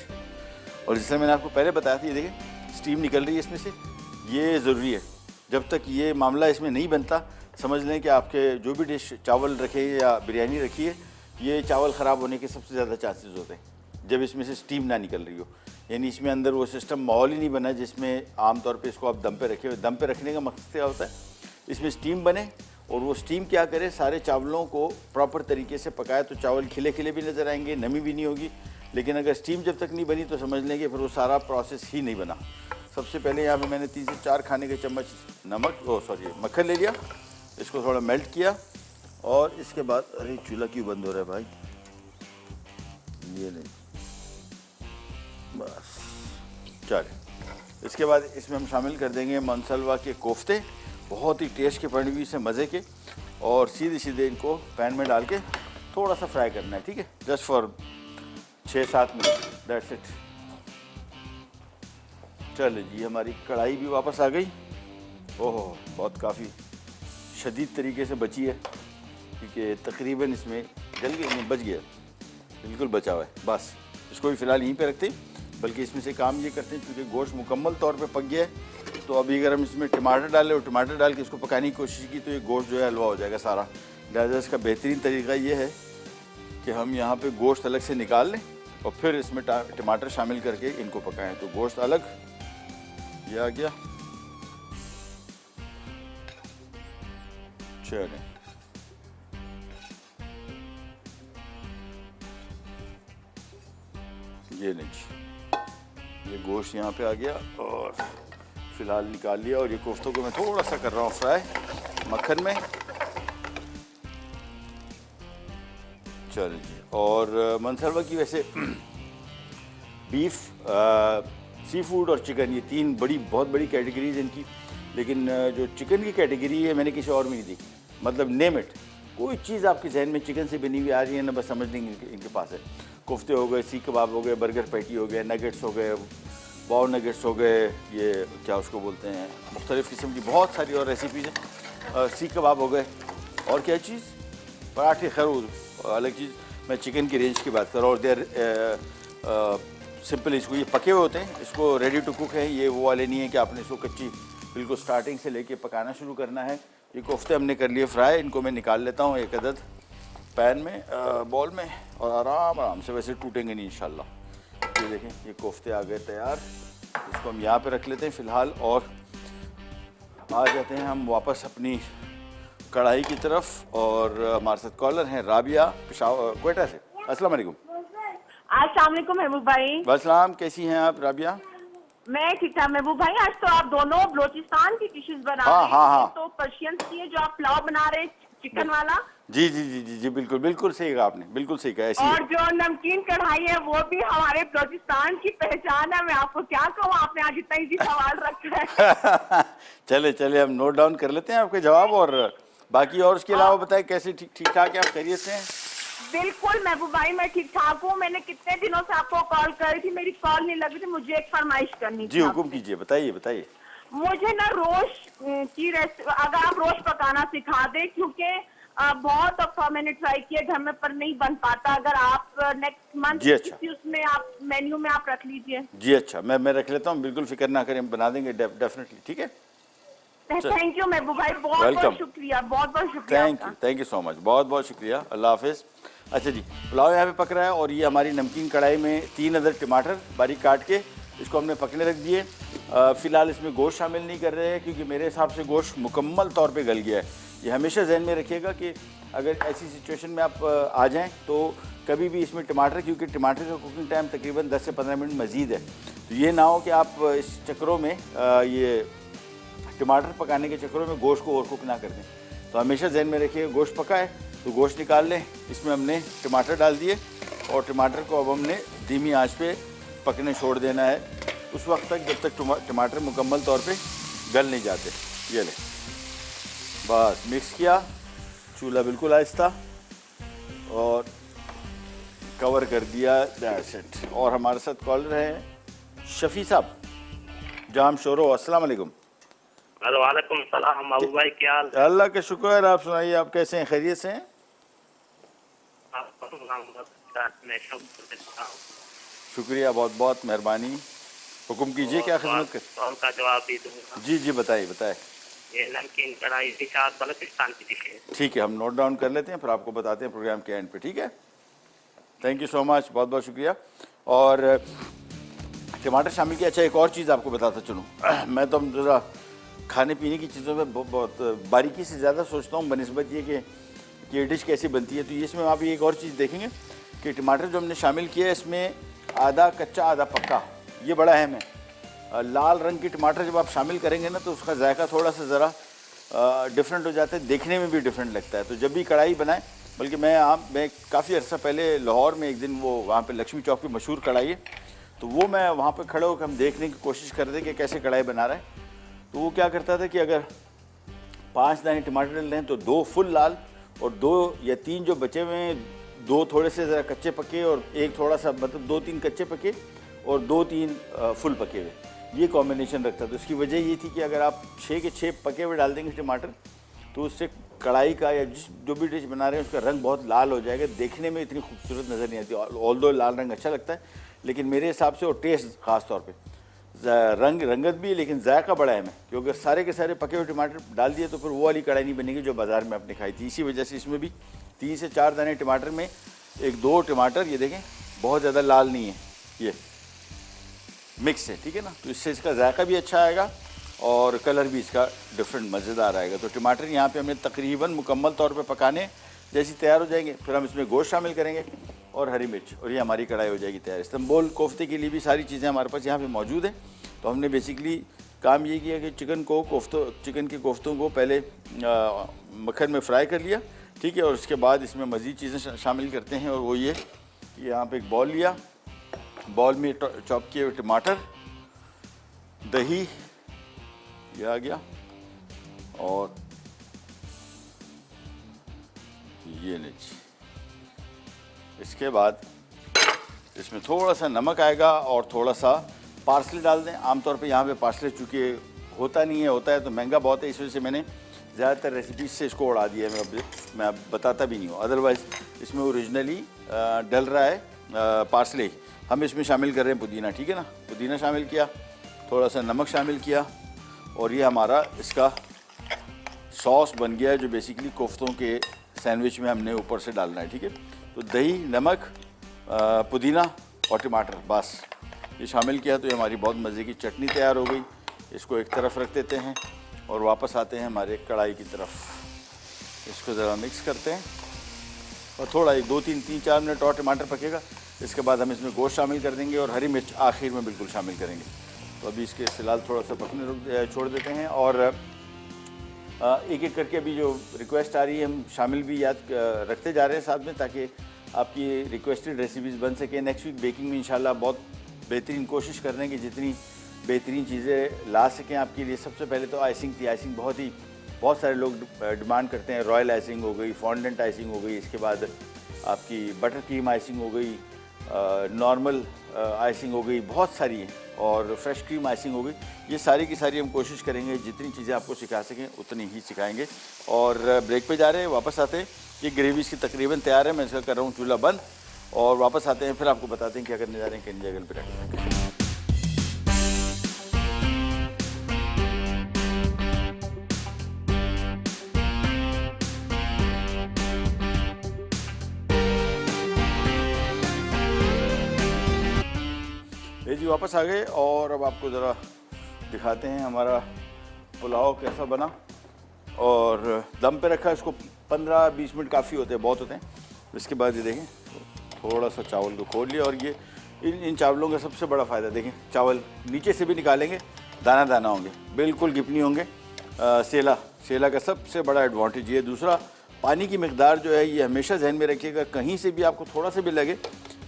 Speaker 1: और जिससे मैंने आपको पहले बताया था, ये देखें स्टीम निकल रही है इसमें से। ये ज़रूरी है। जब तक ये मामला इसमें नहीं बनता, समझ लें कि आपके जो भी डिश चावल रखे या बिरयानी रखी है, ये चावल ख़राब होने के सबसे ज़्यादा चांसेस होते हैं जब इसमें से स्टीम ना निकल रही हो। यानी इसमें अंदर वो सिस्टम, माहौल ही नहीं बना जिसमें आमतौर पे इसको आप दम पे रखे हुए। दम पे रखने का मकसद क्या होता है, इसमें स्टीम बने, और वो स्टीम क्या करे, सारे चावलों को प्रॉपर तरीके से पकाए, तो चावल खिले खिले भी नज़र आएंगे, नमी भी नहीं होगी। लेकिन अगर स्टीम जब तक नहीं बनी तो समझ लेंगे फिर वो सारा प्रोसेस ही नहीं बना। सबसे पहले यहाँ पे मैंने 3 से 4 खाने के चम्मच मक्खन ले लिया, इसको थोड़ा मेल्ट किया। और इसके बाद, अरे चूल्हा क्यों बंद हो रहा है भाई, ये नहीं, बस चले। इसके बाद इसमें हम शामिल कर देंगे मनसलवा के कोफ्ते, बहुत ही टेस्ट के पॉइंट व्यू से मज़े के। और सीधे सीधे इनको पैन में डाल के थोड़ा सा फ्राई करना है, ठीक है, just for 6-7 minute, that's it. चले जी, हमारी कढ़ाई भी वापस आ गई। ओहो, बहुत काफ़ी शदीद तरीके से बची है, क्योंकि तकरीबन इसमें जल गई, नहीं बच गया, बिल्कुल बचा हुआ है। बस इसको भी फ़िलहाल यहीं पे रखते हैं, बल्कि इसमें से काम ये करते हैं क्योंकि गोश्त मुकम्मल तौर पे पक गया है। तो अभी अगर हम इसमें टमाटर डालें और टमाटर डाल के इसको पकाने की कोशिश की तो ये गोश्त जो है हलवा हो जाएगा सारा। लिहाजा इसका बेहतरीन तरीका ये है कि हम यहाँ पे गोश्त अलग से निकाल लें और फिर इसमें टमाटर शामिल करके इनको पकाएं। तो गोश्त अलग, ये आ गया। चलें, ये नहीं, ये गोश्त यहाँ पे आ गया और फिलहाल निकाल लिया। और ये कोफ्तों को मैं थोड़ा सा कर रहा हूँ फ्राई मक्खन में। चल जी, और मनसलवा की वैसे बीफ, सी फूड और चिकन, ये 3 बहुत बड़ी कैटेगरीज इनकी। लेकिन जो चिकन की कैटेगरी है मैंने किसी और में नहीं देखी, मतलब नेम इट, कोई चीज़ आपके जहन में चिकन से बनी हुई आ रही है ना, बस समझ लेंगे इनके पास है। कोफ्ते हो गए, सीख कबाब हो गए, बर्गर पैटी हो गए, नगेट्स हो गए, वाव नगेट्स हो गए, ये क्या उसको बोलते हैं, मुख्तलिफ़ किस्म की बहुत सारी और रेसिपीज़ हैं। सीख कबाब हो गए, और क्या चीज़, पराठे, खैर अलग चीज़। मैं चिकन की रेंज की बात कर रहा हूँ। और देर सिंपल, इसको ये पके हुए होते हैं, इसको रेडी टू कुक है। ये वो वाले नहीं है कि आपने इसको कच्ची बिल्कुल स्टार्टिंग से लेके पकाना शुरू करना है। ये कोफ्ते हमने कर लिए फ्राई, इनको मैं निकाल लेता हूँ एक अदद पैन में, बॉल में, और आराम आराम से, वैसे टूटेंगे नहीं इंशाल्लाह। ये देखें, ये कोफ्ते आ गए तैयार। इसको हम यहाँ पे रख लेते हैं फ़िलहाल, और आ जाते हैं हम वापस अपनी कढ़ाई की तरफ। और हमारे साथ कॉलर हैं राबिया क्वेटा से। अस्सलाम वालेकुम।
Speaker 3: अस्सलाम वालेकुम महबूब भाई।
Speaker 1: वालेकुम, कैसी हैं आप राबिया?
Speaker 3: मैं ठीक ठाक महबूब भाई। आज तो आप दोनों बलोचिस्तान की डिशेस बना
Speaker 1: हाँ,
Speaker 3: रहे हैं।
Speaker 1: हाँ, हाँ।
Speaker 3: तो पर्शियन की है जो आप पुलाव बना रहे हैं, चिकन वाला।
Speaker 1: जी जी जी जी जी, बिल्कुल बिल्कुल सही कहा आपने, बिल्कुल सही कहा, ऐसी
Speaker 3: और जो नमकीन कढ़ाई है वो भी हमारे बलोचिस्तान की पहचान है। मैं आपको क्या कहूँ, आपने आज इतना इजी सवाल रखा है।
Speaker 1: चले चले, हम नोट डाउन कर लेते हैं आपके जवाब। और बाकी और उसके अलावा बताएं, कैसे ठीक ठाक है आप, खैरियत से हैं?
Speaker 3: बिल्कुल महबूब भाई, मैं ठीक ठाक हूँ। मैंने कितने दिनों से आपको कॉल कर रही थी, मेरी कॉल नहीं लगी थी। मुझे एक फरमाइश करनी थी।
Speaker 1: जी हुक्म कीजिए, बताइए बताइए।
Speaker 3: मुझे ना रोस्ट की रेसिपी, अगर आप रोस्ट पकाना सिखा दे, क्योंकि बहुत दफा मैंने ट्राई किया घर में पर नहीं बन पाता। अगर आप नेक्स्ट मंथ
Speaker 1: जी, अच्छा।
Speaker 3: किसी उसमें आप मेन्यू में आप रख लीजिए।
Speaker 1: जी अच्छा, मैं रख लेता हूँ, बिल्कुल फिक्र ना करें, हम बना देंगे डेफिनेटली, ठीक है।
Speaker 3: थैंक यू महबूब भाई, बहुत
Speaker 1: वेलकम।
Speaker 3: बहुत शुक्रिया, बहुत बहुत शुक्रिया आपका।
Speaker 1: थैंक यू सो मच, बहुत बहुत शुक्रिया, अल्लाह हाफिज़। अच्छा जी, पुलाव यहाँ पे पक रहा है, और ये हमारी नमकीन कढ़ाई में 3 अदद टमाटर बारीक काट के इसको हमने पकने रख दिए। फ़िलहाल इसमें गोश्त शामिल नहीं कर रहे हैं, क्योंकि मेरे हिसाब से गोश्त मुकम्मल तौर पे गल गया है। ये हमेशा जहन में रखिएगा कि अगर ऐसी सिचुएशन में आप आ जाएं तो कभी भी इसमें टमाटर, क्योंकि टमाटर का कुकिंग टाइम तकरीबन 10 से 15 मिनट मज़ीद है, तो ये ना हो कि आप इस चक्करों में ये टमाटर पकाने के चक्करों में गोश्त को और कुक ना कर दें। तो हमेशा जहन में रखिएगा, गोश्त पका है तो गोश्त निकाल लें, इसमें हमने टमाटर डाल दिए, और टमाटर को अब हमने धीमी आंच पे पकने छोड़ देना है उस वक्त तक जब तक टमाटर मुकम्मल तौर पे गल नहीं जाते। ये ले, बस मिक्स किया, चूल्हा बिल्कुल आहिस्ता, और कवर कर दिया, दैट्स इट। और हमारे साथ कॉलर हैं शफ़ी साहब जाम शोरो। अस्सलाम वालेकुम।
Speaker 5: वालेकुम सलाम महबूब भाई, क्या हाल?
Speaker 1: अल्लाह का शुक्र, आप सुनाइए, आप कैसे हैं, खैरियत से हैं? शुक्रिया, बहुत बहुत मेहरबानी। हुक्म कीजिए, क्या खिदमत कर।
Speaker 5: सवाल का जवाब भी दूंगा।
Speaker 1: जी जी, बताइए बताइए।
Speaker 5: ये नमकीन कढ़ाई निशात बलूचिस्तान की डिश है।
Speaker 1: ठीक है, हम नोट डाउन कर लेते हैं, फिर आपको बताते हैं प्रोग्राम के एंड पे, ठीक है। थैंक यू सो मच, बहुत बहुत शुक्रिया। और टमाटर शामिल किया। अच्छा, एक और चीज़ आपको बताता चलूँ, मैं तो ज़रा खाने पीने की चीज़ों में बहुत बारीकी से ज़्यादा सोचता हूँ बनिस्बत ये कि ये डिश कैसी बनती है। तो ये इसमें आप एक और चीज़ देखेंगे कि टमाटर जो हमने शामिल किया है, इसमें आधा कच्चा आधा पक्का, ये बड़ा अहम है। लाल रंग के टमाटर जब आप शामिल करेंगे ना, तो उसका जायका थोड़ा सा ज़रा डिफरेंट हो जाता है, देखने में भी डिफरेंट लगता है। तो जब भी कढ़ाई बनाएं, बल्कि मैं काफ़ी अर्सा पहले लाहौर में एक दिन, वो वहाँ पे लक्ष्मी चौक की मशहूर कढ़ाई है, तो वो मैं वहाँ पे खड़े होकर हम देखने की कोशिश कर रहे थे कि कैसे कढ़ाई बना रहा है। तो वो क्या करता था कि अगर 5 दाने टमाटर डल रहे हैं तो 2 फुल लाल, और 2 या 3 जो बचे हुए हैं, 2 थोड़े से ज़रा कच्चे पके, और एक थोड़ा सा, मतलब 2-3 कच्चे पके और 2-3 फुल पके हुए, ये कॉम्बिनेशन रखता था। उसकी वजह ये थी कि अगर आप 6 के 6 पके हुए डाल देंगे टमाटर, तो उससे कढ़ाई का या जो भी डिश बना रहे हैं उसका रंग बहुत लाल हो जाएगा, देखने में इतनी खूबसूरत नज़र नहीं आती। ऑल्दो लाल रंग अच्छा लगता है, लेकिन मेरे हिसाब से, और टेस्ट ख़ास तौर पे, रंगत भी, लेकिन जायका बड़ा है। क्योंकि अगर सारे के सारे पके हुए टमाटर डाल दिए तो फिर वो वाली कढ़ाई नहीं बनेगी जो बाज़ार में आपने खाई थी। इसी वजह से इसमें भी 3 से 4 दाने टमाटर में 1-2 टमाटर, ये देखें बहुत ज़्यादा लाल नहीं है, ये मिक्स है, ठीक है ना। तो इससे इसका जायका भी अच्छा आएगा और कलर भी इसका डिफरेंट मज़ेदार आएगा। तो टमाटर यहाँ पे हमने तकरीबन मुकम्मल तौर पे पकाने जैसी तैयार हो जाएंगे, फिर हम इसमें गोश्त शामिल करेंगे और हरी मिर्च, और ये हमारी कढ़ाई हो जाएगी तैयार। इस्तांबुल कोफ्ते के लिए भी सारी चीज़ें हमारे पास यहाँ पे मौजूद हैं। तो हमने बेसिकली काम ये किया कि चिकन के कोफ्तों को पहले मक्खन में फ्राई कर लिया, ठीक है, और उसके बाद इसमें मज़ीद चीज़ें शामिल करते हैं। और वो ये कि यहाँ पे एक बॉल लिया, बॉल में चॉप किए हुए टमाटर, दही ये आ गया, और ये लीजिए। इसके बाद इसमें थोड़ा सा नमक आएगा और थोड़ा सा पार्सले डाल दें। आमतौर पे यहाँ पे पार्सले चूँकि होता नहीं है, होता है तो महंगा बहुत है, इस वजह से मैंने ज़्यादातर रेसिपीज से इसको उड़ा दिया है। मैं अब बताता भी नहीं हूँ, अदरवाइज़ इसमें ओरिजिनली डल रहा है पार्सले। हम इसमें शामिल कर रहे हैं पुदीना, ठीक है ना। पुदीना शामिल किया, थोड़ा सा नमक शामिल किया और ये हमारा इसका सॉस बन गया है जो बेसिकली कोफ्तों के सैंडविच में हमने ऊपर से डालना है, ठीक है। तो दही, नमक, पुदीना और टमाटर, बस ये शामिल किया तो ये हमारी बहुत मज़े की चटनी तैयार हो गई। इसको एक तरफ रख देते हैं और वापस आते हैं हमारे कढ़ाई की तरफ। इसको ज़रा मिक्स करते हैं और थोड़ा 2-3-4 मिनट और टमाटर पकेगा। इसके बाद हम इसमें गोश्त शामिल कर देंगे और हरी मिर्च आखिर में बिल्कुल शामिल करेंगे। तो अभी इसके फ़िलहाल थोड़ा सा पकने छोड़ देते हैं और एक एक करके अभी जो रिक्वेस्ट आ रही है हम शामिल भी याद रखते जा रहे हैं साथ में, ताकि आपकी रिक्वेस्टेड रेसिपीज़ बन सके। नेक्स्ट वीक बेकिंग में इंशाल्लाह बहुत बेहतरीन कोशिश कर रहे हैं कि जितनी बेहतरीन चीज़ें ला सकें आपके लिए। सबसे पहले तो आइसिंग थी। आइसिंग बहुत सारे लोग डिमांड करते हैं। रॉयल आइसिंग हो गई, फॉन्डेंट आइसिंग हो गई, इसके बाद आपकी बटर क्रीम आइसिंग हो गई, नॉर्मल आइसिंग हो गई, बहुत सारी है, और फ्रेश क्रीम आइसिंग हो गई। ये सारी की सारी हम कोशिश करेंगे जितनी चीज़ें आपको सिखा सकें उतनी ही सिखाएंगे। और ब्रेक पे जा रहे हैं, वापस आते हैं। ये ग्रेवी इसकी तकरीबन तैयार है, मैं इसका कर रहा हूँ चूल्हा बंद और वापस आते हैं, फिर आपको बताते हैं क्या करने जा रहे हैं किन जगह पर। जी वापस आ गए और अब आपको ज़रा दिखाते हैं हमारा पुलाव कैसा बना। और दम पे रखा, इसको 15-20 मिनट काफ़ी होते हैं, बहुत होते हैं। इसके बाद ये देखें थोड़ा सा चावल को खोल लिया और ये इन चावलों का सबसे बड़ा फ़ायदा देखें, चावल नीचे से भी निकालेंगे दाना दाना होंगे, बिल्कुल गिप नहीं होंगे। सेला का सबसे बड़ा एडवांटेज ये। दूसरा, पानी की मकदार जो है ये हमेशा जहन में रखिएगा। कहीं से भी आपको थोड़ा सा भी लगे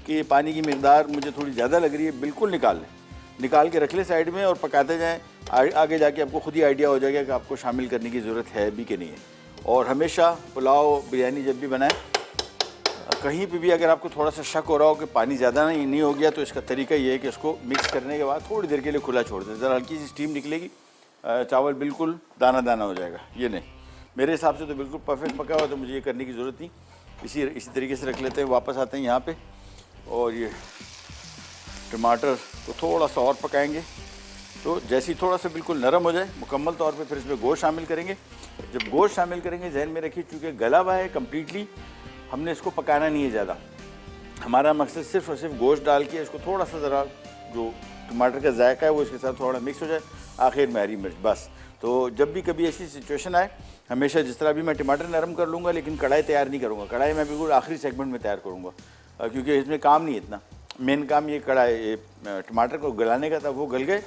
Speaker 1: कि पानी की मकदार मुझे थोड़ी ज़्यादा लग रही है, बिल्कुल निकाल के रख ले साइड में और पकाते जाएं। आगे जाके आपको खुद ही आइडिया हो जाएगा कि आपको शामिल करने की ज़रूरत है भी कि नहीं है। और हमेशा पुलाव बिरयानी जब भी बनाएं, कहीं पे भी अगर आपको थोड़ा सा शक हो रहा हो कि पानी ज़्यादा नहीं हो गया, तो इसका तरीका ये है कि इसको मिक्स करने के बाद थोड़ी देर के लिए खुला छोड़ दें। ज़रा हल्की सी स्टीम निकलेगी, चावल बिल्कुल दाना दाना हो जाएगा। ये नहीं, मेरे हिसाब से तो बिल्कुल परफेक्ट पका हुआ, तो मुझे ये करने की ज़रूरत नहीं। इसी तरीके से रख लेते हैं। वापस आते हैं यहाँ पर और ये टमाटर को थोड़ा सा और पकाएंगे। तो जैसे ही थोड़ा सा बिल्कुल नरम हो जाए मुकम्मल तौर पे, फिर इसमें गोश्त शामिल करेंगे। जब गोश्त शामिल करेंगे जहन में रखिए, चूँकि गला हुआ है कम्प्लीटली, हमने इसको पकाना नहीं है ज़्यादा। हमारा मकसद सिर्फ और सिर्फ गोश्त डाल के इसको थोड़ा सा ज़रा जो टमाटर का जायका है वो इसके साथ थोड़ा मिक्स हो जाए, आखिर में हरी मिर्च, बस। तो जब भी कभी ऐसी सिचुएशन आए, हमेशा जिस तरह भी मैं टमाटर नरम कर लूँगा, लेकिन कढ़ाई तैयार नहीं करूँगा। कढ़ाई मैं बिल्कुल आखिरी सेगमेंट में तैयार करूँगा, क्योंकि इसमें काम नहीं है इतना। मेन काम ये कढ़ाई टमाटर को गलाने का था, वो गल गए।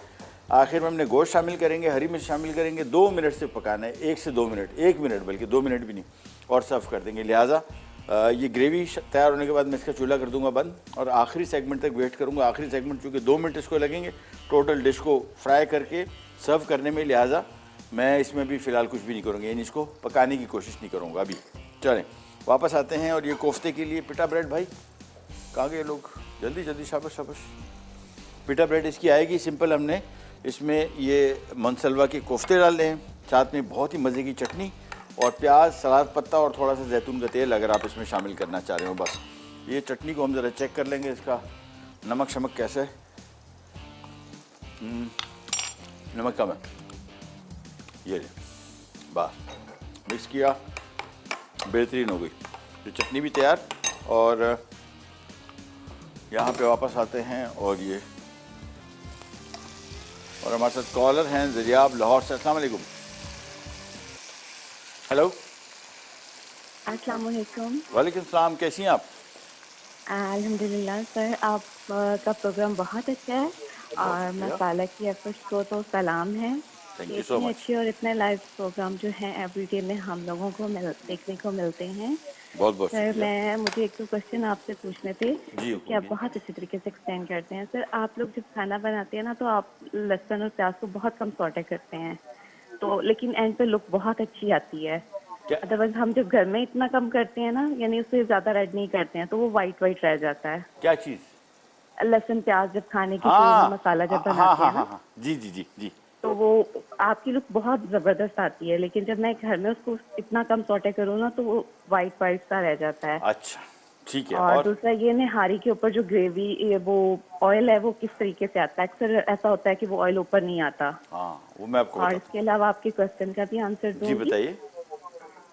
Speaker 1: आखिर में हमने गोश्त शामिल करेंगे, हरी मिर्च शामिल करेंगे। 2 मिनट से पकाना है, 1 से 2 मिनट, 1 मिनट बल्कि 2 मिनट भी नहीं, और सर्व कर देंगे। लिहाजा ये ग्रेवी तैयार होने के बाद मैं इसका चूल्हा कर दूंगा बंद और आखिरी सेगमेंट तक वेट करूंगा। आखिरी सेगमेंट चूँकि 2 मिनट इसको लगेंगे टोटल डिश को फ्राई करके सर्व करने में, लिहाजा मैं इसमें भी फ़िलहाल कुछ भी नहीं करूँगा, यानी इसको पकाने की कोशिश नहीं करूँगा अभी। चलें वापस आते हैं। और ये कोफ्ते के लिए पिटा ब्रेड, भाई कहाँ गए लोग, जल्दी जल्दी, शाबाश शाबाश। पिटा ब्रेड इसकी आएगी सिंपल। हमने इसमें ये मनसलवा के कोफ्ते डाल हैं, साथ में बहुत ही मज़े की चटनी और प्याज, सलाद पत्ता और थोड़ा सा जैतून का तेल अगर आप इसमें शामिल करना चाह रहे हो। बस ये चटनी को हम ज़रा चेक कर लेंगे, इसका नमक शमक कैसा है। नमक कम है, ये बस मिक्स किया, बेहतरीन हो गई। ये चटनी भी तैयार। और यहाँ पे वापस आते हैं और ये, और हमारे साथ कॉलर हैं ज़रियाब लाहौर से। अस्सलाम वालेकुम। हेलो,
Speaker 6: अस्सलाम वालेकुम।
Speaker 1: वालेकुम सलाम, कैसी हैं आप?
Speaker 6: अल्हम्दुलिल्लाह सर, आप का प्रोग्राम बहुत अच्छा है और मसाला की एफर्ट्स को तो सलाम है।
Speaker 1: थैंक यू सो
Speaker 6: इतने
Speaker 1: मच।
Speaker 6: अच्छे और इतने लाइव प्रोग्राम जो हैं एवरीडे में हम लोगों को देखने को मिलते हैं।
Speaker 1: बहुत बहुत
Speaker 6: सर मुझे एक 2 क्वेश्चन आपसे पूछने थे
Speaker 1: जी,
Speaker 6: कि आप बहुत अच्छे तरीके से एक्सप्लेन करते हैं। सर आप लोग जब खाना बनाते हैं ना, तो आप लहसुन और प्याज को बहुत कम सॉटे करते हैं, तो लेकिन एंड पे लुक बहुत अच्छी आती है।
Speaker 1: क्या?
Speaker 6: अदरवाइज हम जब घर में इतना कम करते हैं ना, यानी उससे ज्यादा रेड नहीं करते हैं, तो वो वाइट वाइट रह जाता है।
Speaker 1: क्या चीज़?
Speaker 6: लहसुन प्याज जब खाने की
Speaker 1: हाँ
Speaker 6: मसाला जब
Speaker 1: हाँ
Speaker 6: बनाते
Speaker 1: हाँ
Speaker 6: हैं ना,
Speaker 1: हाँ हाँ, जी जी जी जी।
Speaker 6: तो वो आपकी लुक बहुत जबरदस्त आती है। लेकिन जब मैं घर में उसको इतना कम सौटे करूँ ना, तो वो वाइट वाइट सा रह जाता है।
Speaker 1: अच्छा ठीक है।
Speaker 6: और
Speaker 1: और
Speaker 6: दूसरा ये निहारी के ऊपर जो ग्रेवी वो ऑयल है, वो किस तरीके से आता है? अक्सर ऐसा होता है कि वो ऑयल ऊपर नहीं आता।
Speaker 1: हाँ, वो मैं आपको
Speaker 6: और
Speaker 1: बताता
Speaker 6: इसके अलावा आपके क्वेश्चन का भी आंसर
Speaker 1: हूँ। जी
Speaker 6: दूंगी।
Speaker 1: बताइए।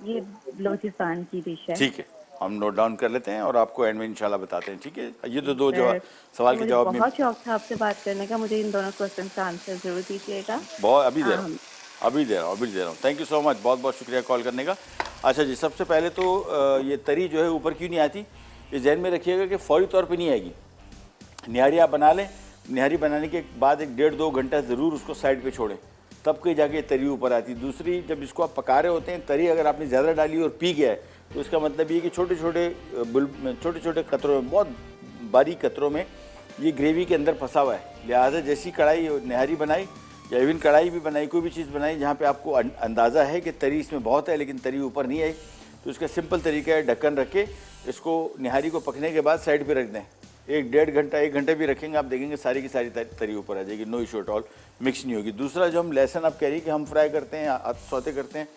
Speaker 6: ये बलूचिस्तान की डिश है।
Speaker 1: ठीक है, हम नोट डाउन कर लेते हैं और आपको एंड में इंशाल्लाह बताते हैं, ठीक है? ये तो दो
Speaker 6: सर,
Speaker 1: सवाल के
Speaker 6: मुझे
Speaker 1: जवाब में
Speaker 6: बहुत शौक था आपसे बात करने का। मुझे इन दोनों क्वेश्चन का आंसर जरूर दीजिएगा।
Speaker 1: बहुत अभी दे रहा हूँ,
Speaker 6: हम
Speaker 1: अभी दे रहा हूँ, अभी दे रहा हूँ। थैंक यू सो मच, बहुत बहुत शुक्रिया कॉल करने का। अच्छा जी, सबसे पहले तो ये तरी जो है ऊपर क्यों नहीं आती, ये जहन में रखिएगा कि फौरी तौर पे नहीं आएगी। निहारी आप बना लें, निहारी बनाने के बाद 1-1.5-2 घंटा ज़रूर उसको साइड पे छोड़ें, तब कहीं जाके तरी ऊपर आती। दूसरी, जब इसको आप पका रहे होते हैं, तरी अगर आपने ज़्यादा डाली और पी गया है, तो इसका मतलब ये कि छोटे छोटे कतरों में, बहुत बारीक कतरों में ये ग्रेवी के अंदर फंसा हुआ है। लिहाजा जैसी कढ़ाई निहारी बनाई या इवन कढ़ाई भी बनाई, कोई भी चीज़ बनाई जहाँ पे आपको अंदाज़ा है कि तरी इसमें बहुत है लेकिन तरी ऊपर नहीं आई, तो इसका सिंपल तरीका है, ढक्कन रख के इसको निहारी को पकने के बाद साइड पे रख दें। 1-1.5 घंटा, 1 घंटे भी रखेंगे, आप देखेंगे सारी की सारी तरी ऊपर आ जाएगी, no issue at all, mix नहीं होगी। दूसरा, जो हम लहसुन आप कह रही कि हम फ्राई करते हैं, सौते करते हैं,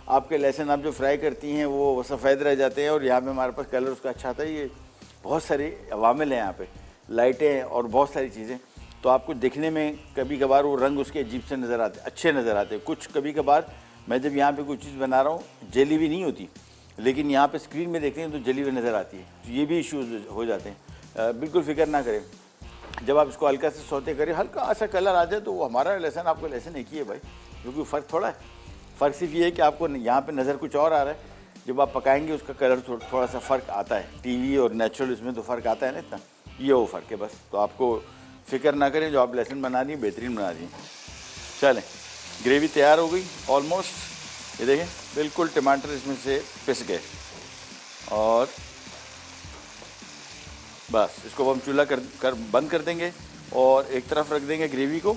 Speaker 1: आपके लहसुन आप जो फ्राई करती हैं वो सफ़ेद रह जाते हैं और यहाँ पे हमारे पास कलर उसका अच्छा आता है। ये बहुत सारे अवामिल हैं यहाँ पे, लाइटें हैं और बहुत सारी चीज़ें, तो आपको देखने में कभी कभार वो रंग उसके अजीब से नज़र आते, अच्छे नज़र आते हैं। कुछ कभी कभार मैं जब यहाँ पे कोई चीज़ बना रहा हूँ, जली हुई नहीं होती, लेकिन यहाँ पे स्क्रीन में देखते हैं तो जली हुई नज़र आती है, तो ये भी इश्यूज हो जाते हैं। बिल्कुल फिक्र ना करें, जब आप इसको हल्का से सौते करें, हल्का सा कलर आ जाए तो वो हमारा लहसुन आपका लहसुन एक ही है भाई, क्योंकि फ़र्क थोड़ा है। फ़र्क सिर्फ ये है कि आपको यहाँ पे नज़र कुछ और आ रहा है, जब आप पकाएंगे उसका कलर थोड़ा सा फ़र्क आता है। टीवी और नेचुरल इसमें तो फ़र्क आता है ना इतना, ये वो फ़र्क है बस। तो आपको फ़िक्र ना करें, जो आप लहसुन बना रही हैं बेहतरीन बना रही हैं। चलें, ग्रेवी तैयार हो गई ऑलमोस्ट, ये देखें बिल्कुल टमाटर इसमें से पिस गए, और बस इसको हम चूल्हा कर बंद कर देंगे और एक तरफ रख देंगे ग्रेवी को।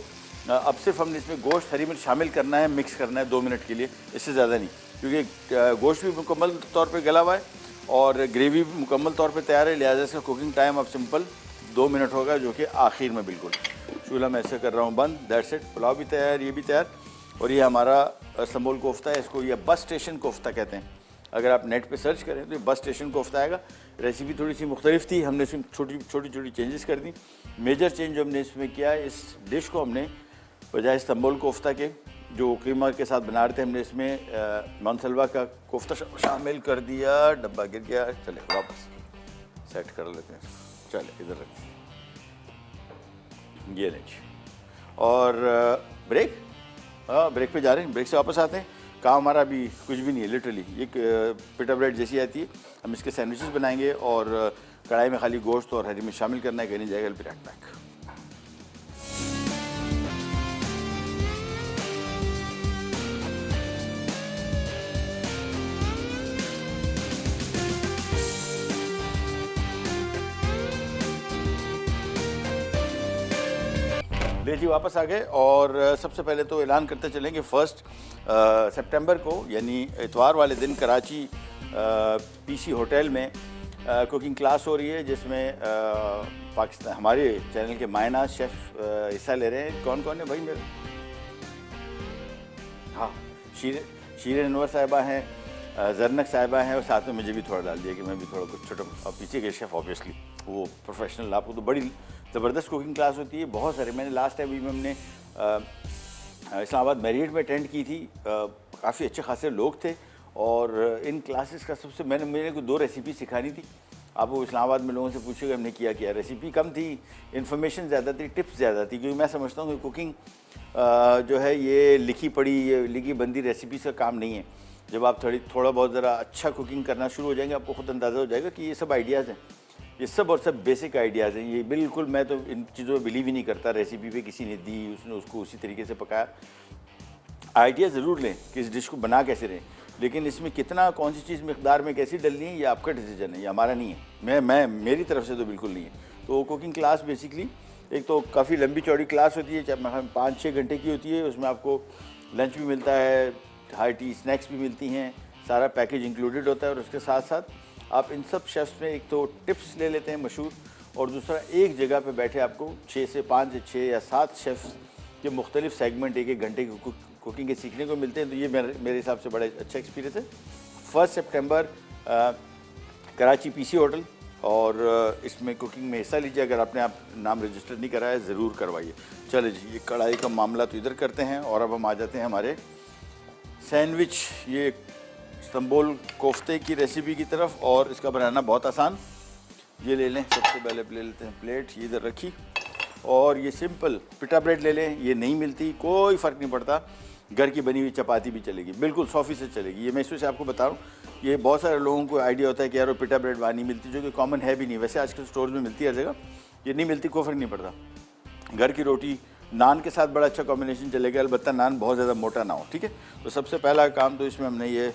Speaker 1: अब सिर्फ हमने इसमें गोश्त, हरी मिर्च शामिल करना है, मिक्स करना है 2 मिनट के लिए, इससे ज़्यादा नहीं, क्योंकि गोश्त भी मुकम्मल तौर पे गला हुआ है और ग्रेवी भी मुकम्मल तौर पे तैयार है। लिहाजा इसका कुकिंग टाइम अब सिंपल 2 मिनट होगा, जो कि आखिर में बिल्कुल। चूल्हा मैं ऐसे कर रहा हूँ बंद, दैट्स इट। पुलाव भी तैयार, ये भी तैयार, और ये हमारा इस्तांबुल कोफ्ता है, इसको ये बस स्टेशन कोफ्ता कहते हैं। अगर आप नेट पे सर्च करें तो ये बस स्टेशन कोफ्ता आएगा। रेसिपी थोड़ी सी मुख्तलिफ थी, हमने इसमें छोटी छोटी चेंजेस कर दी। मेजर चेंज जो हमने इसमें किया है, इस डिश को हमने बजाय इस्तांबुल कोफ्ता के जो कीमा के साथ बना रहे थे, हमने इसमें मानसलवा का कोफ्ता शामिल कर दिया। डब्बा गिर गया, चले वापस सेट कर लेते हैं इसको, चले इधर रखते हैं, ये नहीं। और ब्रेक, हाँ ब्रेक पे जा रहे हैं, ब्रेक से वापस आते हैं। काम हमारा अभी कुछ भी नहीं है, लिटरली एक पिटा ब्रेड जैसी आती है, हम इसके सैंडविचेस बनाएंगे और कढ़ाई में खाली गोश्त और हरी मिर्च शामिल करना है, कहीं नहीं जाएगा। Break pack. ले जी वापस आ गए, और सबसे पहले तो ऐलान करते चलेंगे 1 सितंबर को, यानी इतवार वाले दिन कराची पीसी होटल में कुकिंग क्लास हो रही है, जिसमें पाकिस्तान हमारे चैनल के मायना शेफ़ हिस्सा ले रहे हैं। कौन कौन है भाई मेरे? हाँ, शीर अनवर साहिबा हैं, जरनक साहिबा हैं, और साथ में मुझे भी थोड़ा डाल दिया कि मैं भी थोड़ा कुछ छोटा, और पीछे के शेफ़ ऑब्वियसली वो प्रोफेशनल, आपको तो बड़ी ज़बरदस्त कुकिंग क्लास होती है। बहुत सारे, मैंने लास्ट टाइम भी हमने इस्लामाबाद मैरियट में अटेंड की थी, काफ़ी अच्छे खासे लोग थे, और इन क्लासेस का सबसे मेरे को 2 रेसिपी सिखानी थी। आप वो इस्लामाबाद में लोगों से पूछिएगा हमने किया, रेसिपी कम थी, इन्फॉर्मेशन ज़्यादा थी, टिप्स ज़्यादा थी, क्योंकि मैं समझता हूँ कि कुकिंग जो है ये लिखी पढ़ी, ये लिखी बंदी रेसिपी का काम नहीं है। जब आप थोड़ा बहुत ज़रा अच्छा कुकिंग करना शुरू हो जाएंगे, आपको खुद अंदाज़ा हो जाएगा कि ये सब आइडियाज़ हैं, ये सब और सब बेसिक आइडियाज़ हैं। ये बिल्कुल, मैं तो इन चीज़ों में बिलीव ही नहीं करता, रेसिपी पे किसी ने दी, उसने उसको उसी तरीके से पकाया। आइडिया ज़रूर लें कि इस डिश को बना कैसे रहें, लेकिन इसमें कितना, कौन सी चीज़ मिकदार में कैसी डलनी है, ये आपका डिसीजन है, ये हमारा नहीं है। मेरी तरफ से तो बिल्कुल नहीं है। तो कुकिंग क्लास बेसिकली एक तो काफ़ी लंबी चौड़ी क्लास होती है, चाहे 5-6 घंटे की होती है। उसमें आपको लंच भी मिलता है, हाई टी स्नैक्स भी मिलती हैं, सारा पैकेज इंक्लूडेड होता है और उसके साथ साथ आप इन सब शेफ्स में एक तो टिप्स ले लेते हैं मशहूर, और दूसरा एक जगह पे बैठे आपको 5 से 6 या 7 शेफ्स के मुख्तलिफ सेगमेंट एक घंटे की कुकिंग के सीखने को मिलते हैं। तो ये मेरे हिसाब से बड़ा अच्छा एक्सपीरियंस है। 1 सितंबर कराची पीसी होटल, और इसमें कुकिंग में हिस्सा लीजिए। अगर आपने नाम रजिस्टर नहीं कराया ज़रूर करवाइए। चलिए जी, ये कढ़ाई का मामला तो इधर करते हैं, और अब हम आ जाते हैं हमारे सैंडविच, ये इस्तांबुल कोफ्ते की रेसिपी की तरफ। और इसका बनाना बहुत आसान, ये ले लें, सबसे पहले ले लेते हैं प्लेट, ये इधर रखी, और ये सिंपल पिटा ब्रेड ले लें। ये नहीं मिलती, कोई फ़र्क नहीं पड़ता, घर की बनी हुई चपाती भी चलेगी, बिल्कुल 100% चलेगी। ये मैं इसमें से आपको बता रहा हूँ, ये बहुत सारे लोगों को आइडिया होता है कि यार वो पिटा ब्रेड वहाँ नहीं मिलती, जो कि कॉमन है भी नहीं। वैसे आजकल स्टोर में मिलती है हर जगह, ये नहीं मिलती, कोई फ़र्क नहीं पड़ता। घर की रोटी नान के साथ बड़ा अच्छा कॉम्बिनेशन चलेगा, अलबत्ता नान बहुत ज़्यादा मोटा ना हो, ठीक है। तो सबसे पहला काम तो इसमें हमने ये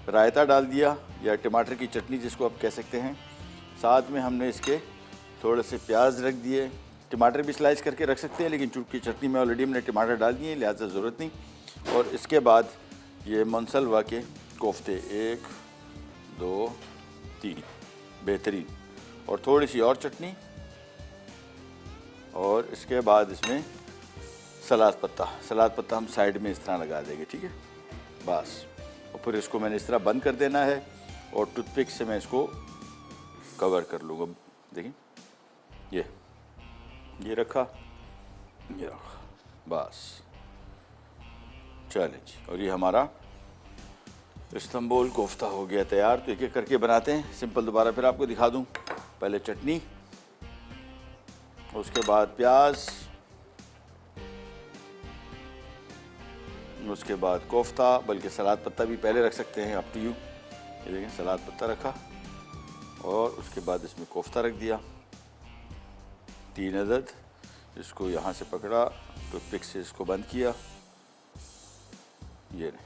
Speaker 1: रायता डाल दिया, या टमाटर की चटनी जिसको आप कह सकते हैं। साथ में हमने इसके थोड़े से प्याज रख दिए, टमाटर भी स्लाइस करके रख सकते हैं, लेकिन चूँकि चटनी में ऑलरेडी हमने टमाटर डाल दिए लिहाजा ज़रूरत नहीं। और इसके बाद ये मनसलवा के कोफ्ते, 1 2 3, बेहतरीन, और थोड़ी सी और चटनी, और इसके बाद इसमें सलाद पत्ता हम साइड में इस तरह लगा देंगे, ठीक है, बस। और फिर इसको मैंने इस तरह बंद कर देना है, और टूथपिक से मैं इसको कवर कर लूँगा। देखिए ये रखा, बस, चलें जी। और ये हमारा इस्तांबुल कोफ्ता हो गया तैयार। तो एक एक करके बनाते हैं, सिंपल। दोबारा फिर आपको दिखा दूं, पहले चटनी, उसके बाद प्याज, उसके बाद कोफ्ता, बल्कि सलाद पत्ता भी पहले रख सकते हैं, अप टू यू। ये देखें, सलाद पत्ता रखा, और उसके बाद इसमें कोफ्ता रख दिया, 3 अदद। इसको यहाँ से पकड़ा, टूथपिक से इसको बंद किया, ये नहीं,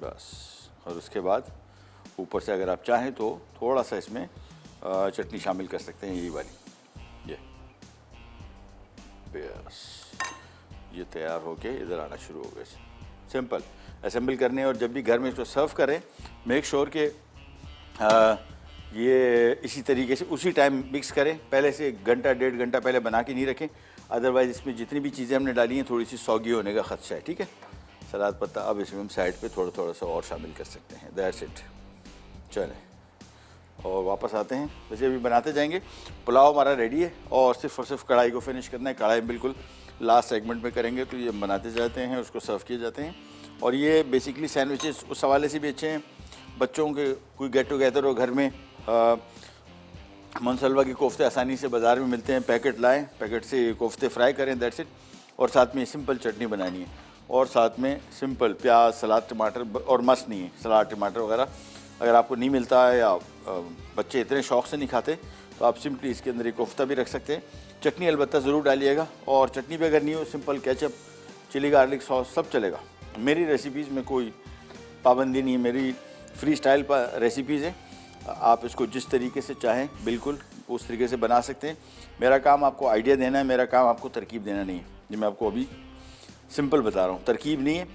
Speaker 1: बस। और उसके बाद ऊपर से अगर आप चाहें तो थोड़ा सा इसमें चटनी शामिल कर सकते हैं, यही वाली, ये, बस। ये तैयार होके इधर आना शुरू हो गए। सिंपल असेंबल करने, और जब भी घर में इसको सर्व करें, मेक श्योर के ये इसी तरीके से उसी टाइम मिक्स करें। पहले से 1 घंटा 1.5 घंटा पहले बना के नहीं रखें, अदरवाइज़ इसमें जितनी भी चीज़ें हमने डाली हैं थोड़ी सी सौगी होने का खदशा है, ठीक है। सलाद पत्ता अब इसमें हम साइड पे थोड़ा सा और शामिल कर सकते हैं, दैट्स इट। चलें, और वापस आते हैं, वैसे अभी बनाते जाएंगे। पुलाव हमारा रेडी है, और सिर्फ कढ़ाई को फिनिश करना है। कढ़ाई बिल्कुल लास्ट सेगमेंट में करेंगे, तो ये बनाते जाते हैं, उसको सर्व किए जाते हैं। और ये बेसिकली सैंडविचेस उस हवाले से भी अच्छे हैं, बच्चों के कोई गेट टुगेदर हो घर में, मनसलवा के कोफ्ते आसानी से बाज़ार में मिलते हैं, पैकेट लाएं, पैकेट से कोफ्ते फ्राई करें, दैट्स इट। और साथ में सिंपल चटनी बनानी है, और साथ में सिंपल प्याज, सलाद, टमाटर, और मस्त नहीं है सलाद टमाटर वगैरह अगर आपको नहीं मिलता है, या बच्चे इतने शौक़ से नहीं खाते, तो आप सिंपली इसके अंदर एक कोफ्ता भी रख सकते हैं। चटनी अलबत्ता ज़रूर डालिएगा, और चटनी भी अगर नहीं हो, simple ketchup, chilli garlic sauce सब चलेगा। मेरी रेसिपीज़ में कोई पाबंदी नहीं है, मेरी फ्री स्टाइल रेसिपीज़ हैं, आप इसको जिस तरीके से चाहें बिल्कुल उस तरीके से बना सकते हैं। मेरा काम आपको आइडिया देना है, मेरा काम आपको तरकीब देना नहीं है। ये मैं आपको अभी सिंपल बता रहा हूँ, तरकीब नहीं है,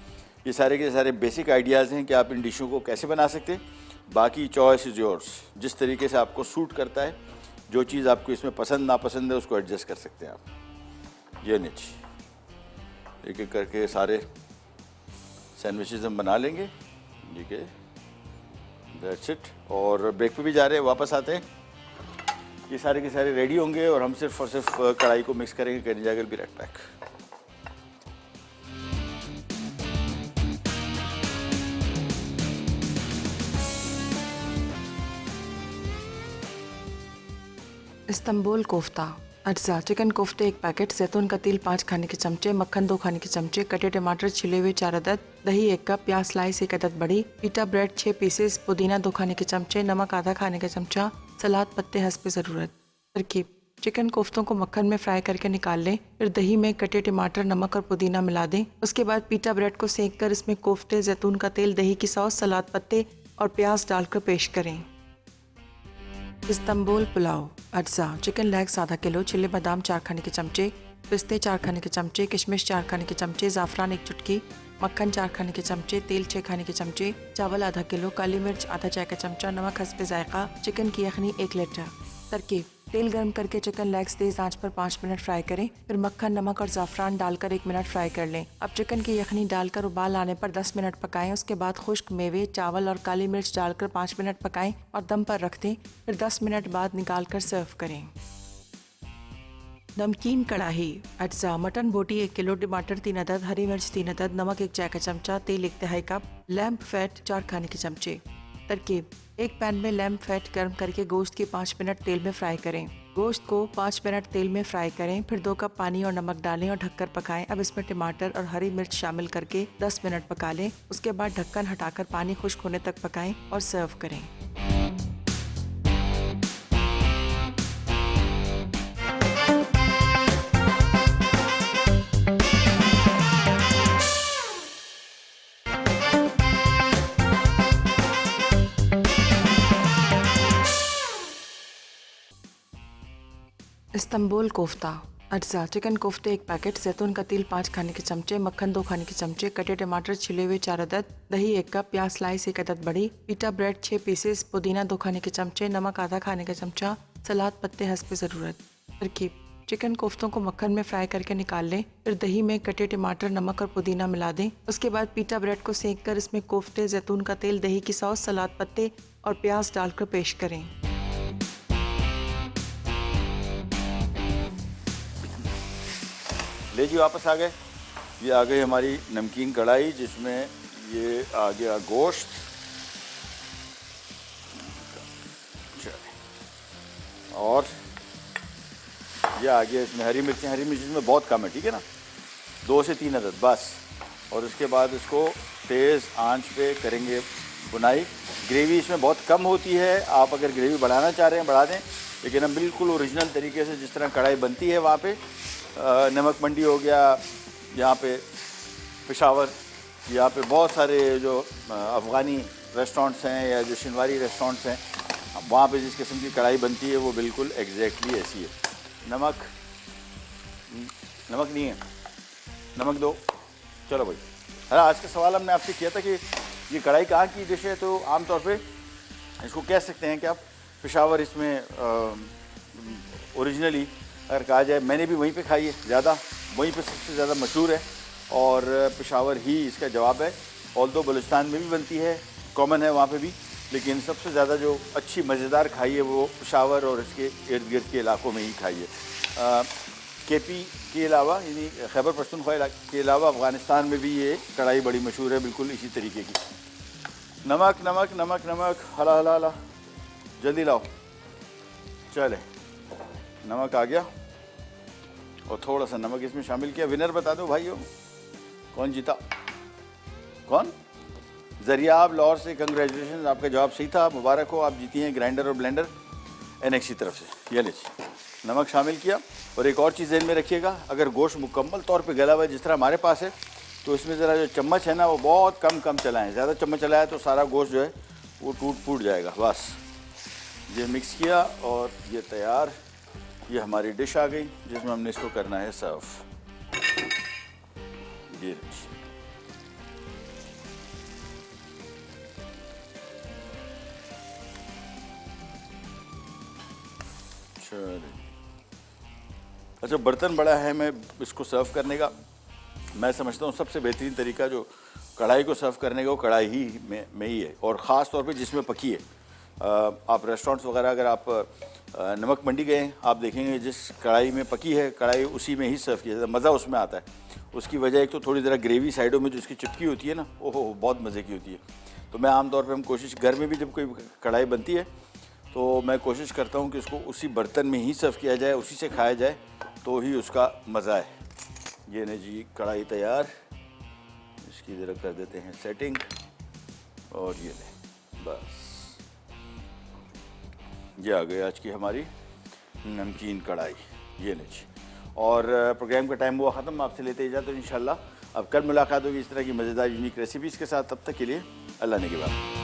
Speaker 1: ये सारे के सारे बेसिक आइडियाज़ हैं कि आप इन डिशों को कैसे बना सकते हैं। बाकी चॉइस इज़ योर्स, जिस तरीके से आपको सूट करता है, जो चीज़ आपको इसमें पसंद नापसंद है उसको एडजस्ट कर सकते हैं आप। ये नीचे एक एक करके सारे सैंडविचेस हम बना लेंगे, ठीक है, दैट्स इट। और ब्रेक पे भी जा रहे हैं, वापस आते हैं, ये सारे के सारे रेडी होंगे, और हम सिर्फ और सिर्फ कढ़ाई को मिक्स करेंगे। कैन जाकर भी राइट बैक।
Speaker 2: इस्तांबुल कोफ्ता अज्जा, चिकन कोफ्ते 1 पैकेट, जैतून का तेल 5 खाने के चमचे, मक्खन 2 खाने के चमचे, कटे टमाटर छिले हुए 4 अदद, दही 1 कप, प्याज स्लाइस 1 अदद बड़ी, पीटा ब्रेड 6 पीसेस, पुदीना 2 खाने के चमचे, नमक आधा खाने का चमचा, सलाद पत्ते हस्ब ज़रूरत। तरकीब: चिकन कोफ्तों को मक्खन में फ्राई करके निकाल लें, फिर दही में कटे टमाटर, नमक और पुदीना मिला दें। उसके बाद पीटा ब्रेड को सेक कर इसमें कोफ्ते, जैतून का तेल, दही की सॉस, सलाद पत्ते और प्याज डालकर पेश करें। इस्तांबुल पुलाव अज्जा, चिकन लेग्स आधा किलो, छिले बादाम 4 खाने के चमचे, पिस्ते 4 खाने के चमचे, किशमिश 4 खाने के चमचे, ज़ाफ़रान 1 चुटकी, मक्खन 4 खाने के चमचे, तेल 6 खाने के चमचे, चावल आधा किलो, काली मिर्च आधा चाय का चमचा, नमक हस्बे जायका, चिकन की यखनी 1 लीटर। तरकीब: तेल गर्म करके चिकन लेग्स तेज आंच पर 5 मिनट फ्राई करें, फिर मक्खन, नमक और ज़ाफ़रान डालकर 1 मिनट फ्राई कर लें। अब चिकन की यखनी डालकर उबाल आने पर 10 मिनट पकाएं। उसके बाद खुश्क मेवे, चावल और काली मिर्च डालकर 5 मिनट पकाएं और दम पर रख दें। फिर 10 मिनट बाद निकाल कर सर्व करें। नमकीन कढ़ाई अज्जा: मटन बोटी 1 किलो, टमाटर 3 अदद, हरी मिर्च 3 अदद, नमक 1 चाय का चमचा, तेल 1/3 कप, लैम्प फैट 4 खाने के चमचे। तरकीब: एक पैन में लैम्प फैट गर्म करके गोश्त की 5 मिनट तेल में फ्राई करें। गोश्त को 5 मिनट तेल में फ्राई करें, फिर 2 कप पानी और नमक डालें और ढककर पकाएं। अब इसमें टमाटर और हरी मिर्च शामिल करके 10 मिनट पका लें। उसके बाद ढक्कन हटाकर पानी खुश्क होने तक पकाएं और सर्व करें। इस्तांबुल कोफ्ता अज्जा: चिकन कोफ्ते 1 पैकेट, जैतून का तेल 5 खाने के चमचे, मक्खन 2 खाने के चमचे, कटे टमाटर छिले हुए 4 अदद, दही 1 कप, प्याज स्लाइस 1 अदद बड़ी, पीटा ब्रेड 6 पीसेस, पुदीना 2 खाने के चमचे, नमक आधा खाने का चमचा, सलाद पत्ते हस्बे ज़रूरत। तरकीब: चिकन कोफ्तों को मक्खन में फ्राई करके निकाल लें, फिर दही में कटे टमाटर, नमक और पुदीना मिला दें। उसके बाद पीटा ब्रेड को सेंक कर इसमें कोफ्ते, जैतून का तेल, दही की सॉस, सलाद पत्ते और प्याज डालकर पेश करें।
Speaker 1: ले जी वापस आ गए। ये आ गई हमारी नमकीन कढ़ाई, जिसमें ये आ गया गोश्त, और ये आ गया इसमें हरी मिर्चें। हरी मिर्च इसमें बहुत कम है, ठीक है ना, 2 से 3 अदद बस। और उसके बाद इसको तेज़ आंच पे करेंगे बुनाई। ग्रेवी इसमें बहुत कम होती है, आप अगर ग्रेवी बढ़ाना चाह रहे हैं बढ़ा दें, लेकिन हम बिल्कुल ओरिजिनल तरीके से जिस तरह कढ़ाई बनती है वहाँ पे, नमक मंडी हो गया, यहाँ पे पेशावर, यहाँ पे बहुत सारे जो अफ़गानी रेस्टोरेंट्स हैं या जो शिनवारी रेस्टोरेंट्स हैं, वहाँ पे जिस किस्म की कढ़ाई बनती है वो बिल्कुल एग्जैक्टली ऐसी है। नमक नहीं है, नमक दो। चलो भाई, अरे आज का सवाल हमने आपसे किया था कि ये कढ़ाई कहाँ की डिश है, तो आमतौर पे इसको कह सकते हैं कि आप पेशावर, इसमें ओरिजिनली अगर कहा जाए, मैंने भी वहीं पे खाई है, ज़्यादा वहीं पे सबसे ज़्यादा मशहूर है और पेशावर ही इसका जवाब है। ऑल्दो बलूचिस्तान में भी बनती है, कॉमन है वहाँ पे भी, लेकिन सबसे ज़्यादा जो अच्छी मज़ेदार खाई है वो पेशावर और इसके इर्द गिर्द के इलाकों में ही खाई है। केपी के अलावा, यानी खैबर पख्तूनख्वा के अलावा अफ़गानिस्तान में भी ये कढ़ाई बड़ी मशहूर है, बिल्कुल इसी तरीके की। नमक नमक नमक नमक, हला हला हला, जल्दी लाओ। चले, नमक आ गया और थोड़ा सा नमक इसमें शामिल किया। विनर बता दो भाइयों, कौन जीता? कौन? ज़रियाब लाहौर से, कंग्रेचुलेशन, आपका जवाब सही था, मुबारक हो, आप जीती हैं ग्राइंडर और ब्लेंडर एनएक्स की तरफ से। ये लीजिए, नमक शामिल किया। और एक और चीज़ ध्यान में रखिएगा, अगर गोश्त मुकम्मल तौर पे गला हुआ है जिस तरह हमारे पास है, तो इसमें ज़रा जो चम्मच है ना वो बहुत कम चलाएँ। ज़्यादा चम्मच चलाया तो सारा गोश्त जो है वो टूट जाएगा। बस ये मिक्स किया और ये तैयार, ये हमारी डिश आ गई जिसमें हमने इसको करना है सर्व। ये अच्छा, बर्तन बड़ा है, मैं इसको सर्व करने का मैं समझता हूँ सबसे बेहतरीन तरीका जो कढ़ाई को सर्व करने का वो कढ़ाई ही में ही है, और ख़ास तौर पे जिसमें पकी है। आप रेस्टोरेंट्स वगैरह अगर आप नमक मंडी गए, आप देखेंगे जिस कढ़ाई में पकी है कढ़ाई उसी में ही सर्व किया जाता है, मज़ा उसमें आता है। उसकी वजह एक तो थोड़ी ज़रा ग्रेवी साइडों में जो उसकी चिपकी होती है ना, ओहो बहुत मज़े की होती है। तो मैं आमतौर पे हम कोशिश, घर में भी जब कोई कढ़ाई बनती है तो मैं कोशिश करता हूँ कि उसको उसी बर्तन में ही सर्व किया जाए, उसी से खाया जाए, तो ही उसका मज़ा है। ये ने जी कढ़ाई तैयार, इसकी ज़रा कर देते हैं सेटिंग, और ये ले, बस ये आ गई आज की हमारी नमकीन कढ़ाई। ये ले जी, और प्रोग्राम का टाइम हुआ ख़त्म, आपसे लेते इजाज़त, तो इंशाल्लाह अब कल मुलाकात होगी इस तरह की मज़ेदार यूनिक रेसिपीज़ के साथ। तब तक के लिए अल्लाह ने के बाद।